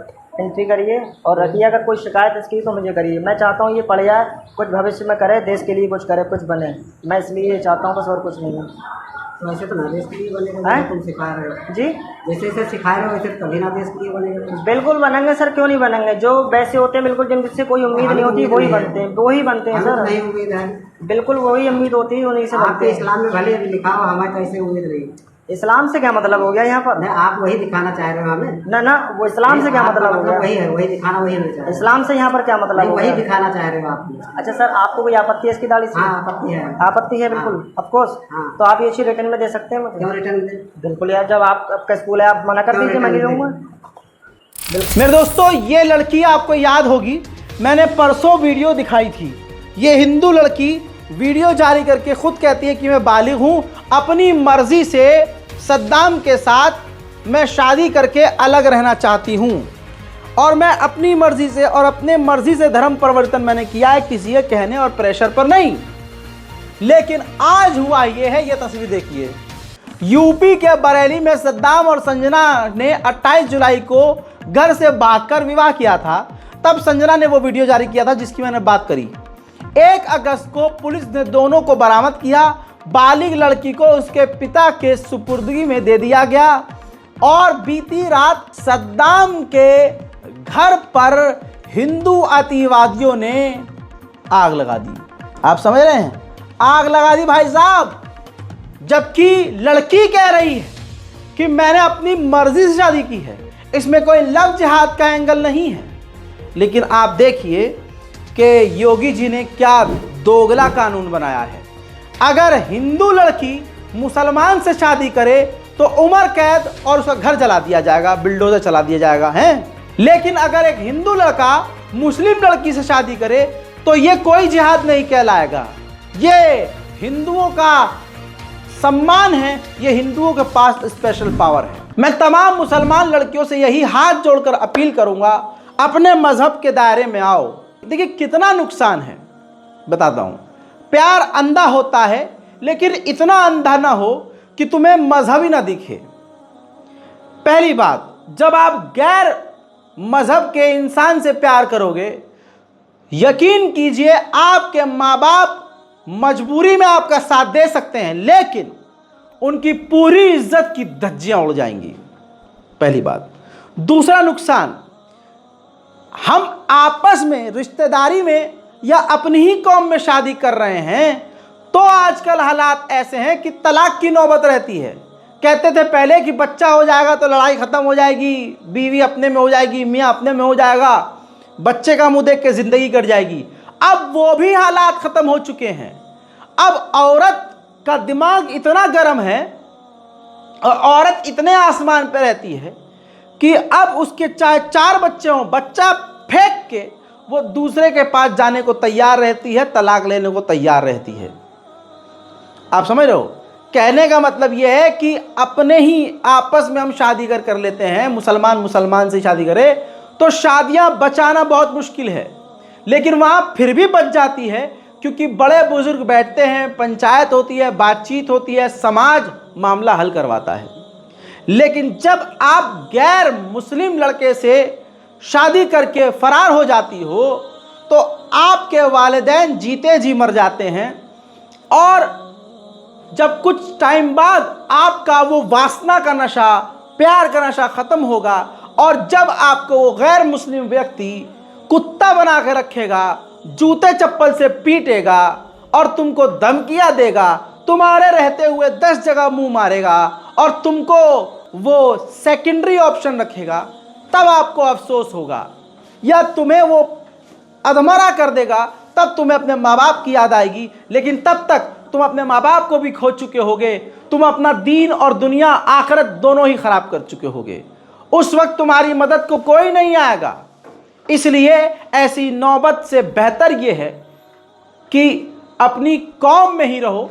एंट्री करिए और रखिए। अगर कोई शिकायत इसकी तो मुझे करिए। मैं चाहता हूँ ये पढ़ जाए, कुछ भविष्य में करे, देश के लिए कुछ करे, कुछ बने। मैं इसलिए ये चाहता हूँ, बस और कुछ नहीं है। तो वैसे तो ना देश के लिए बनेगा, तुम सिखा रहे हो जी, जैसे जैसे सिखा रहे हो वैसे कभी ना देश के लिए बनेगा। बिल्कुल बनेंगे सर, क्यों नहीं बनेंगे। जो वैसे होते हैं बिल्कुल, जिनसे कोई उम्मीद नहीं होती, वही बनते हैं, वही बनते हैं सर। नहीं उम्मीद है, बिल्कुल वही उम्मीद होती है, उन्हीं से बनते हैं। इस्लाम में भले लिखा हो, हमारे कैसे उम्मीद रही। इस्लाम से क्या मतलब हो गया यहाँ पर? आप वही दिखाना चाह रहे हो हमें? ना वो इस्लाम से क्या मतलब हो गया? वही है, वही दिखाना, वही नहीं चाह रहे। इस्लाम से यहाँ पर क्या मतलब? वही दिखाना चाह रहे हो आप। अच्छा सर, आपको कोई आपत्ति है इसकी दाढ़ी से? हाँ, आपत्ति है। आपत्ति है बिल्कुल, ऑफ कोर्स। तो आप ये चीज रिटर्न में दे सकते हैं? क्यों रिटर्न दे? बिल्कुल यार, जब आपका स्कूल है, आप मना कर दीजिए, मैं नहीं रहूँगा। मेरे दोस्तों, ये लड़की आपको याद होगी, मैंने परसों वीडियो दिखाई थी। ये हिंदू लड़की वीडियो जारी करके खुद कहती है कि मैं बालिग हूं, अपनी मर्जी से सद्दाम के साथ मैं शादी करके अलग रहना चाहती हूं, और मैं अपनी मर्जी से और अपने मर्जी से धर्म परिवर्तन मैंने किया है, किसी के कहने और प्रेशर पर नहीं। लेकिन आज हुआ ये है, ये तस्वीर देखिए। यूपी के बरेली में सद्दाम और संजना ने 28 जुलाई को घर से भागकर विवाह किया था। तब संजना ने वो वीडियो जारी किया था जिसकी मैंने बात करी। 1 अगस्त को पुलिस ने दोनों को बरामद किया। बालिग लड़की को उसके पिता के सुपुर्दगी में दे दिया गया और बीती रात सद्दाम के घर पर हिंदू अतिवादियों ने आग लगा दी। आप समझ रहे हैं, आग लगा दी भाई साहब। जबकि लड़की कह रही है कि मैंने अपनी मर्जी से शादी की है, इसमें कोई लव जिहाद का एंगल नहीं है। लेकिन आप देखिए कि योगी जी ने क्या दोगला कानून बनाया है। अगर हिंदू लड़की मुसलमान से शादी करे तो उम्र कैद और उसका घर जला दिया जाएगा, बिल्डोजर चला दिया जाएगा, हैं। लेकिन अगर एक हिंदू लड़का मुस्लिम लड़की से शादी करे तो ये कोई जिहाद नहीं कहलाएगा। ये हिंदुओं का सम्मान है, ये हिंदुओं के पास स्पेशल पावर है। मैं तमाम मुसलमान लड़कियों से यही हाथ जोड़कर अपील करूंगा, अपने मजहब के दायरे में आओ। देखिए कितना नुकसान है, बताता हूं। प्यार अंधा होता है, लेकिन इतना अंधा ना हो कि तुम्हें मजहब ही ना दिखे। पहली बात, जब आप गैर मजहब के इंसान से प्यार करोगे, यकीन कीजिए आपके माँ बाप मजबूरी में आपका साथ दे सकते हैं, लेकिन उनकी पूरी इज्जत की धज्जियां उड़ जाएंगी। पहली बात। दूसरा नुकसान, हम आपस में रिश्तेदारी में या अपनी ही कौम में शादी कर रहे हैं तो आजकल हालात ऐसे हैं कि तलाक की नौबत रहती है। कहते थे पहले कि बच्चा हो जाएगा तो लड़ाई खत्म हो जाएगी, बीवी अपने में हो जाएगी, मियाँ अपने में हो जाएगा, बच्चे का मुंह देख के जिंदगी कट जाएगी। अब वो भी हालात खत्म हो चुके हैं। अब औरत का दिमाग इतना गर्म है और औरत इतने आसमान पे रहती है कि अब उसके चाहे 4 बच्चे हों, बच्चा फेंक के वो दूसरे के पास जाने को तैयार रहती है, तलाक लेने को तैयार रहती है। आप समझ रहे हो कहने का मतलब यह है कि अपने ही आपस में हम शादी कर लेते हैं, मुसलमान से शादी करे तो शादियां बचाना बहुत मुश्किल है, लेकिन वहां फिर भी बच जाती है क्योंकि बड़े बुजुर्ग बैठते हैं, पंचायत होती है, बातचीत होती है, समाज मामला हल करवाता है। लेकिन जब आप गैर मुस्लिम लड़के से शादी करके फरार हो जाती हो तो आपके वालिदैन जीते जी मर जाते हैं, और जब कुछ टाइम बाद आपका वो वासना का नशा, प्यार का नशा खत्म होगा, और जब आपको वो गैर मुस्लिम व्यक्ति कुत्ता बना के रखेगा, जूते चप्पल से पीटेगा और तुमको धमकियां देगा, तुम्हारे रहते हुए 10 जगह मुंह मारेगा और तुमको वो सेकेंडरी ऑप्शन रखेगा, तब आपको अफसोस होगा। या तुम्हें वो अधमरा कर देगा, तब तुम्हें अपने माँ बाप की याद आएगी, लेकिन तब तक तुम अपने माँ बाप को भी खो चुके होगे, तुम अपना दीन और दुनिया आखिरत दोनों ही खराब कर चुके होगे। उस वक्त तुम्हारी मदद को कोई नहीं आएगा। इसलिए ऐसी नौबत से बेहतर यह है कि अपनी कौम में ही रहो।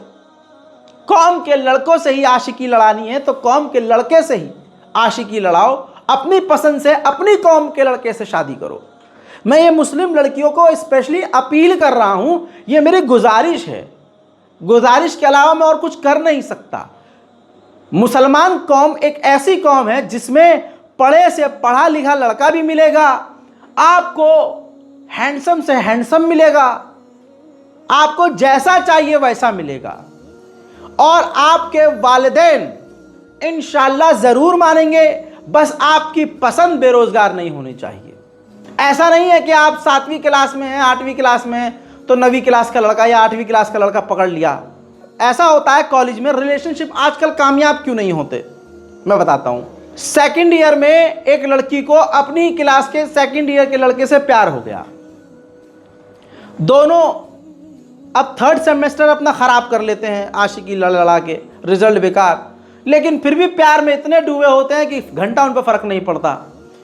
कौम के लड़कों से ही आशिकी लड़ानी है तो कौम के लड़के से ही आशिकी लड़ाओ, अपनी पसंद से अपनी कौम के लड़के से शादी करो। मैं ये मुस्लिम लड़कियों को स्पेशली अपील कर रहा हूं, ये मेरी गुजारिश है, गुजारिश के अलावा मैं और कुछ कर नहीं सकता। मुसलमान कौम एक ऐसी कौम है जिसमें पढ़े से पढ़ा लिखा लड़का भी मिलेगा, आपको हैंडसम से हैंडसम मिलेगा, आपको जैसा चाहिए वैसा मिलेगा, और आपके वालिदैन इंशाअल्लाह ज़रूर मानेंगे। बस आपकी पसंद बेरोज़गार नहीं होनी चाहिए। ऐसा नहीं है कि आप 7वीं क्लास में हैं, 8वीं क्लास में हैं तो 9वीं क्लास का लड़का या 8वीं क्लास का लड़का पकड़ लिया। ऐसा होता है कॉलेज में। रिलेशनशिप आजकल कामयाब क्यों नहीं होते, मैं बताता हूँ। सेकंड ईयर में एक लड़की को अपनी क्लास के सेकंड ईयर के लड़के से प्यार हो गया, दोनों अब थर्ड सेमेस्टर अपना ख़राब कर लेते हैं आशिकी लड़ा के, रिजल्ट बेकार, लेकिन फिर भी प्यार में इतने डूबे होते हैं कि घंटा उन पर फ़र्क नहीं पड़ता,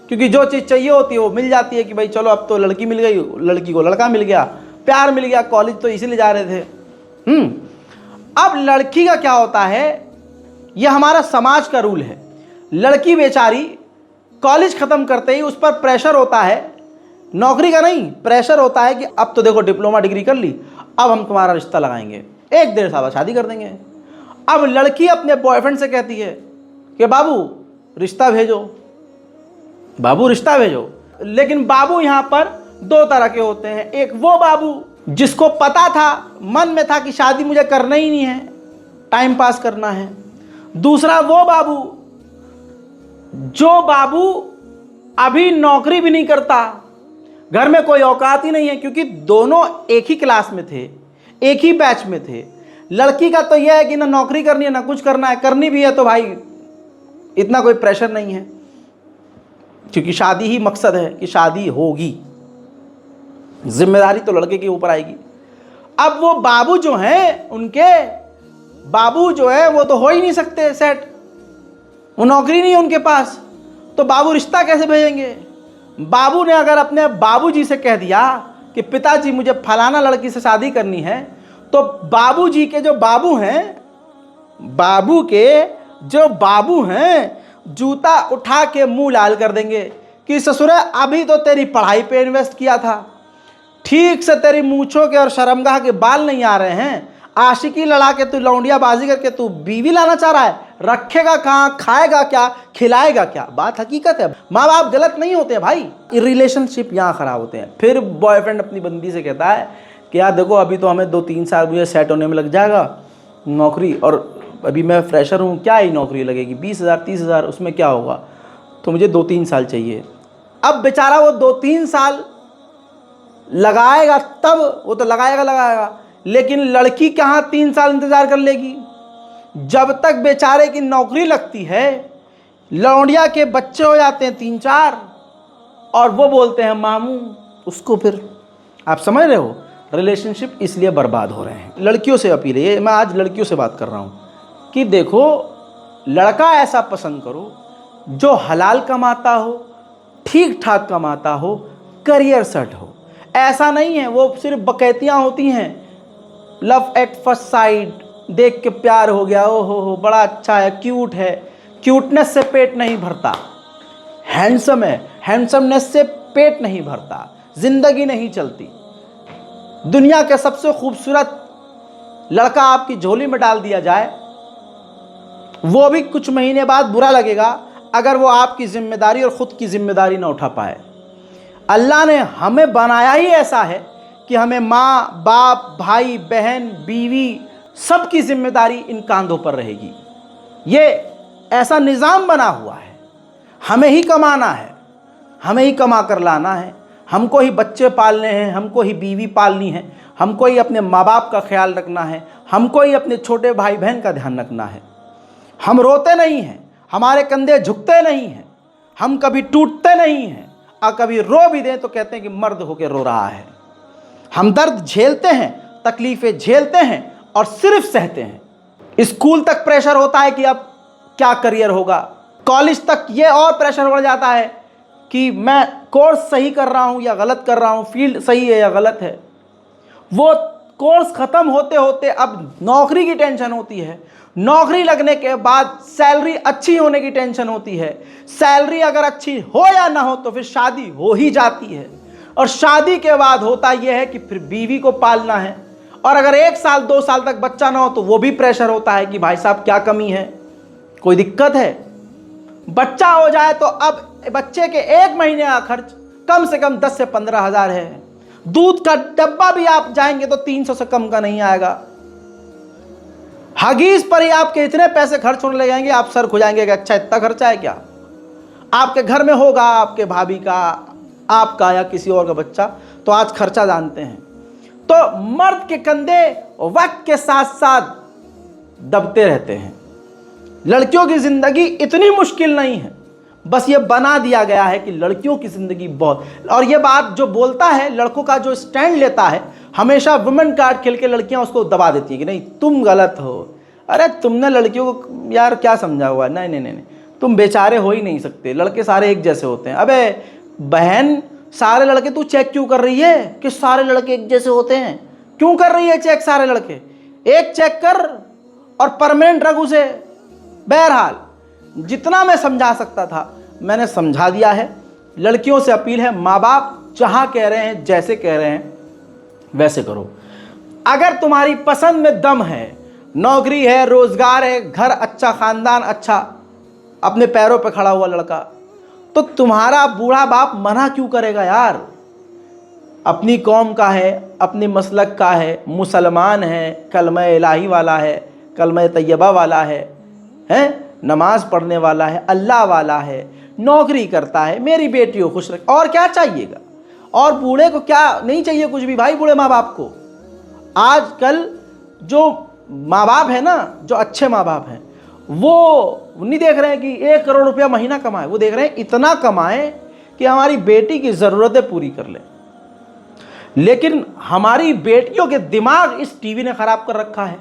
क्योंकि जो चीज़ चाहिए होती है वो मिल जाती है कि भाई चलो अब तो लड़की मिल गई, लड़की को लड़का मिल गया, प्यार मिल गया, कॉलेज तो इसीलिए जा रहे थे। अब लड़की का क्या होता है, यह हमारा समाज का रूल है। लड़की बेचारी कॉलेज ख़त्म करते ही उस पर प्रेशर होता है, नौकरी का नहीं, प्रेशर होता है कि अब तो देखो डिप्लोमा डिग्री कर ली, अब हम तुम्हारा रिश्ता लगाएंगे, 1-1.5 साल शादी कर देंगे। अब लड़की अपने बॉयफ्रेंड से कहती है कि बाबू रिश्ता भेजो, बाबू रिश्ता भेजो। लेकिन बाबू यहाँ पर 2 तरह के होते हैं। एक वो बाबू जिसको पता था, मन में था कि शादी मुझे करना ही नहीं है, टाइम पास करना है। दूसरा वो बाबू जो बाबू अभी नौकरी भी नहीं करता, घर में कोई औकात ही नहीं है, क्योंकि दोनों एक ही क्लास में थे, एक ही बैच में थे। लड़की का तो यह है कि ना नौकरी करनी है ना कुछ करना है, करनी भी है तो भाई इतना कोई प्रेशर नहीं है, क्योंकि शादी ही मकसद है कि शादी होगी, जिम्मेदारी तो लड़के के ऊपर आएगी। अब वो बाबू जो हैं, उनके बाबू जो है वो तो हो ही नहीं सकते सेट, वो नौकरी नहीं है उनके पास, तो बाबू रिश्ता कैसे भेजेंगे। बाबू ने अगर अपने बाबूजी से कह दिया कि पिताजी मुझे फलाना लड़की से शादी करनी है, तो बाबूजी के जो बाबू हैं, बाबू के जो बाबू हैं जूता उठा के मुंह लाल कर देंगे कि ससुरे अभी तो तेरी पढ़ाई पे इन्वेस्ट किया था, ठीक से तेरी मूंछों के और शर्मगाह के बाल नहीं आ रहे हैं, आशिकी लड़ा के तू लौंडिया बाजी करके तू बीवी लाना चाह रहा है, रखेगा कहाँ, खाएगा क्या, खिलाएगा क्या। बात हकीकत है, माँ बाप गलत नहीं होते हैं भाई, रिलेशनशिप यहाँ ख़राब होते हैं। फिर बॉयफ्रेंड अपनी बंदी से कहता है कि यार देखो अभी तो हमें 2-3 साल मुझे सेट होने में लग जाएगा नौकरी, और अभी मैं फ्रेशर हूँ, क्या ही नौकरी लगेगी, 20,000-30,000 उसमें क्या होगा, तो मुझे 2-3 साल चाहिए। अब बेचारा वो 2-3 साल लगाएगा, तब वो तो लगाएगा, लेकिन लड़की कहाँ 3 साल इंतज़ार कर लेगी। जब तक बेचारे की नौकरी लगती है, लौंडिया के बच्चे हो जाते हैं 3-4, और वो बोलते हैं मामू उसको। फिर आप समझ रहे हो, रिलेशनशिप इसलिए बर्बाद हो रहे हैं। लड़कियों से अपील है, मैं आज लड़कियों से बात कर रहा हूँ कि देखो, लड़का ऐसा पसंद करो जो हलाल कमाता हो, ठीक ठाक कमाता हो, करियर सेट हो। ऐसा नहीं है वो सिर्फ बकैतियाँ होती हैं, लव एट फर्स्ट साइट, देख के प्यार हो गया, ओ हो बड़ा अच्छा है, क्यूट है। क्यूटनेस से पेट नहीं भरता। हैंडसम है, हैंडसमनेस से पेट नहीं भरता, जिंदगी नहीं चलती। दुनिया के सबसे खूबसूरत लड़का आपकी झोली में डाल दिया जाए, वो भी कुछ महीने बाद बुरा लगेगा अगर वो आपकी जिम्मेदारी और ख़ुद की जिम्मेदारी ना उठा पाए। अल्लाह ने हमें बनाया ही ऐसा है कि हमें माँ बाप, भाई बहन, बीवी, सबकी जिम्मेदारी इन कांधों पर रहेगी। ये ऐसा निज़ाम बना हुआ है। हमें ही कमाना है, हमें ही कमा कर लाना है, हमको ही बच्चे पालने हैं, हमको ही बीवी पालनी है, हमको ही अपने माँ बाप का ख्याल रखना है, हमको ही अपने छोटे भाई बहन का ध्यान रखना है। हम रोते नहीं हैं, हमारे कंधे झुकते नहीं हैं, हम कभी टूटते नहीं हैं, और कभी रो भी दें तो कहते हैं कि मर्द होकर रो रहा है। हम दर्द झेलते हैं, तकलीफ़ें झेलते हैं और सिर्फ सहते हैं। स्कूल तक प्रेशर होता है कि अब क्या करियर होगा, कॉलेज तक ये और प्रेशर बढ़ जाता है कि मैं कोर्स सही कर रहा हूँ या गलत कर रहा हूँ, फील्ड सही है या गलत है। वो कोर्स ख़त्म होते होते अब नौकरी की टेंशन होती है, नौकरी लगने के बाद सैलरी अच्छी होने की टेंशन होती है, सैलरी अगर अच्छी हो या ना हो तो फिर शादी हो ही जाती है, और शादी के बाद होता यह है कि फिर बीवी को पालना है, और अगर 1 साल 2 साल तक बच्चा ना हो तो वो भी प्रेशर होता है कि भाई साहब क्या कमी है, कोई दिक्कत है। बच्चा हो जाए तो अब बच्चे के 1 महीने का खर्च कम से कम 10 से 15 हज़ार है। दूध का डब्बा भी आप जाएंगे तो 300 से कम का नहीं आएगा। हगीज पर ही आपके इतने पैसे खर्च होने लगेंगे, आप सर खुजाएंगे कि अच्छा इतना खर्चा है क्या। आपके घर में होगा आपके भाभी का, आपका या किसी और का बच्चा, तो आज खर्चा जानते हैं। तो मर्द के कंधे वक्त के साथ साथ दबते रहते हैं। लड़कियों की जिंदगी इतनी मुश्किल नहीं है, बस ये बना दिया गया है कि लड़कियों की ज़िंदगी बहुत, और ये बात जो बोलता है, लड़कों का जो स्टैंड लेता है, हमेशा वुमेन कार्ड खेल के लड़कियां उसको दबा देती हैं कि नहीं तुम गलत हो। अरे तुमने लड़कियों को यार क्या समझा हुआ है, नहीं नहीं नहीं, तुम बेचारे हो ही नहीं सकते, लड़के सारे एक जैसे होते हैं। अबे बहन, सारे लड़के तू चेक क्यों कर रही है कि सारे लड़के एक जैसे होते हैं? क्यों कर रही है चेक सारे लड़के? एक चेक कर और परमानेंट रख उसे। बहरहाल जितना मैं समझा सकता था मैंने समझा दिया है। लड़कियों से अपील है, माँ बाप जहाँ कह रहे हैं, जैसे कह रहे हैं वैसे करो। अगर तुम्हारी पसंद में दम है, नौकरी है, रोजगार है, घर अच्छा, खानदान अच्छा, अपने पैरों पे खड़ा हुआ लड़का, तो तुम्हारा बूढ़ा बाप मना क्यों करेगा यार? अपनी कौम का है, अपने मसलक का है, मुसलमान है, कलमा इलाही वाला है, कलमा तैयबा वाला है, नमाज पढ़ने वाला है, अल्लाह वाला है, नौकरी करता है, मेरी बेटी को खुश रख, और क्या चाहिएगा? और बूढ़े को क्या नहीं चाहिए कुछ भी भाई, बूढ़े माँ बाप को। आजकल जो माँ बाप है ना, जो अच्छे माँ बाप हैं, वो नहीं देख रहे हैं कि 1 करोड़ रुपया महीना कमाए, वो देख रहे हैं इतना कमाएं कि हमारी बेटी की ज़रूरतें पूरी कर ले। लेकिन हमारी बेटियों के दिमाग इस टीवी ने ख़राब कर रखा है,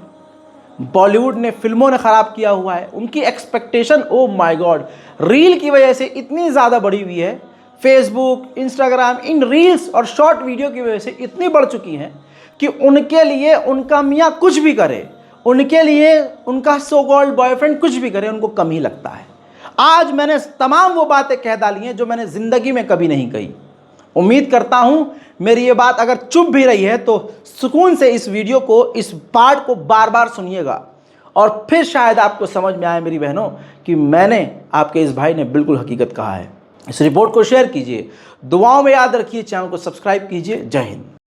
बॉलीवुड ने, फिल्मों ने ख़राब किया हुआ है। उनकी expectation, oh my God, reel की वजह से इतनी ज़्यादा बढ़ी हुई है, फेसबुक, इंस्टाग्राम, इन रील्स और शॉर्ट वीडियो की वजह से इतनी बढ़ चुकी हैं कि उनके लिए उनका मियाँ कुछ भी करे, उनके लिए उनका सो कॉल्ड बॉयफ्रेंड कुछ भी करे, उनको कम ही लगता है। आज मैंने तमाम वो बातें कह डाली हैं जो मैंने ज़िंदगी में कभी नहीं कही। उम्मीद करता हूँ मेरी ये बात अगर चुप भी रही है तो सुकून से इस वीडियो को, इस पार्ट को बार बार सुनिएगा, और फिर शायद आपको समझ में आए मेरी बहनों कि मैंने, आपके इस भाई ने बिल्कुल हकीकत कहा है। इस रिपोर्ट को शेयर कीजिए, दुआओं में याद रखिए, चैनल को सब्सक्राइब कीजिए। जय हिंद।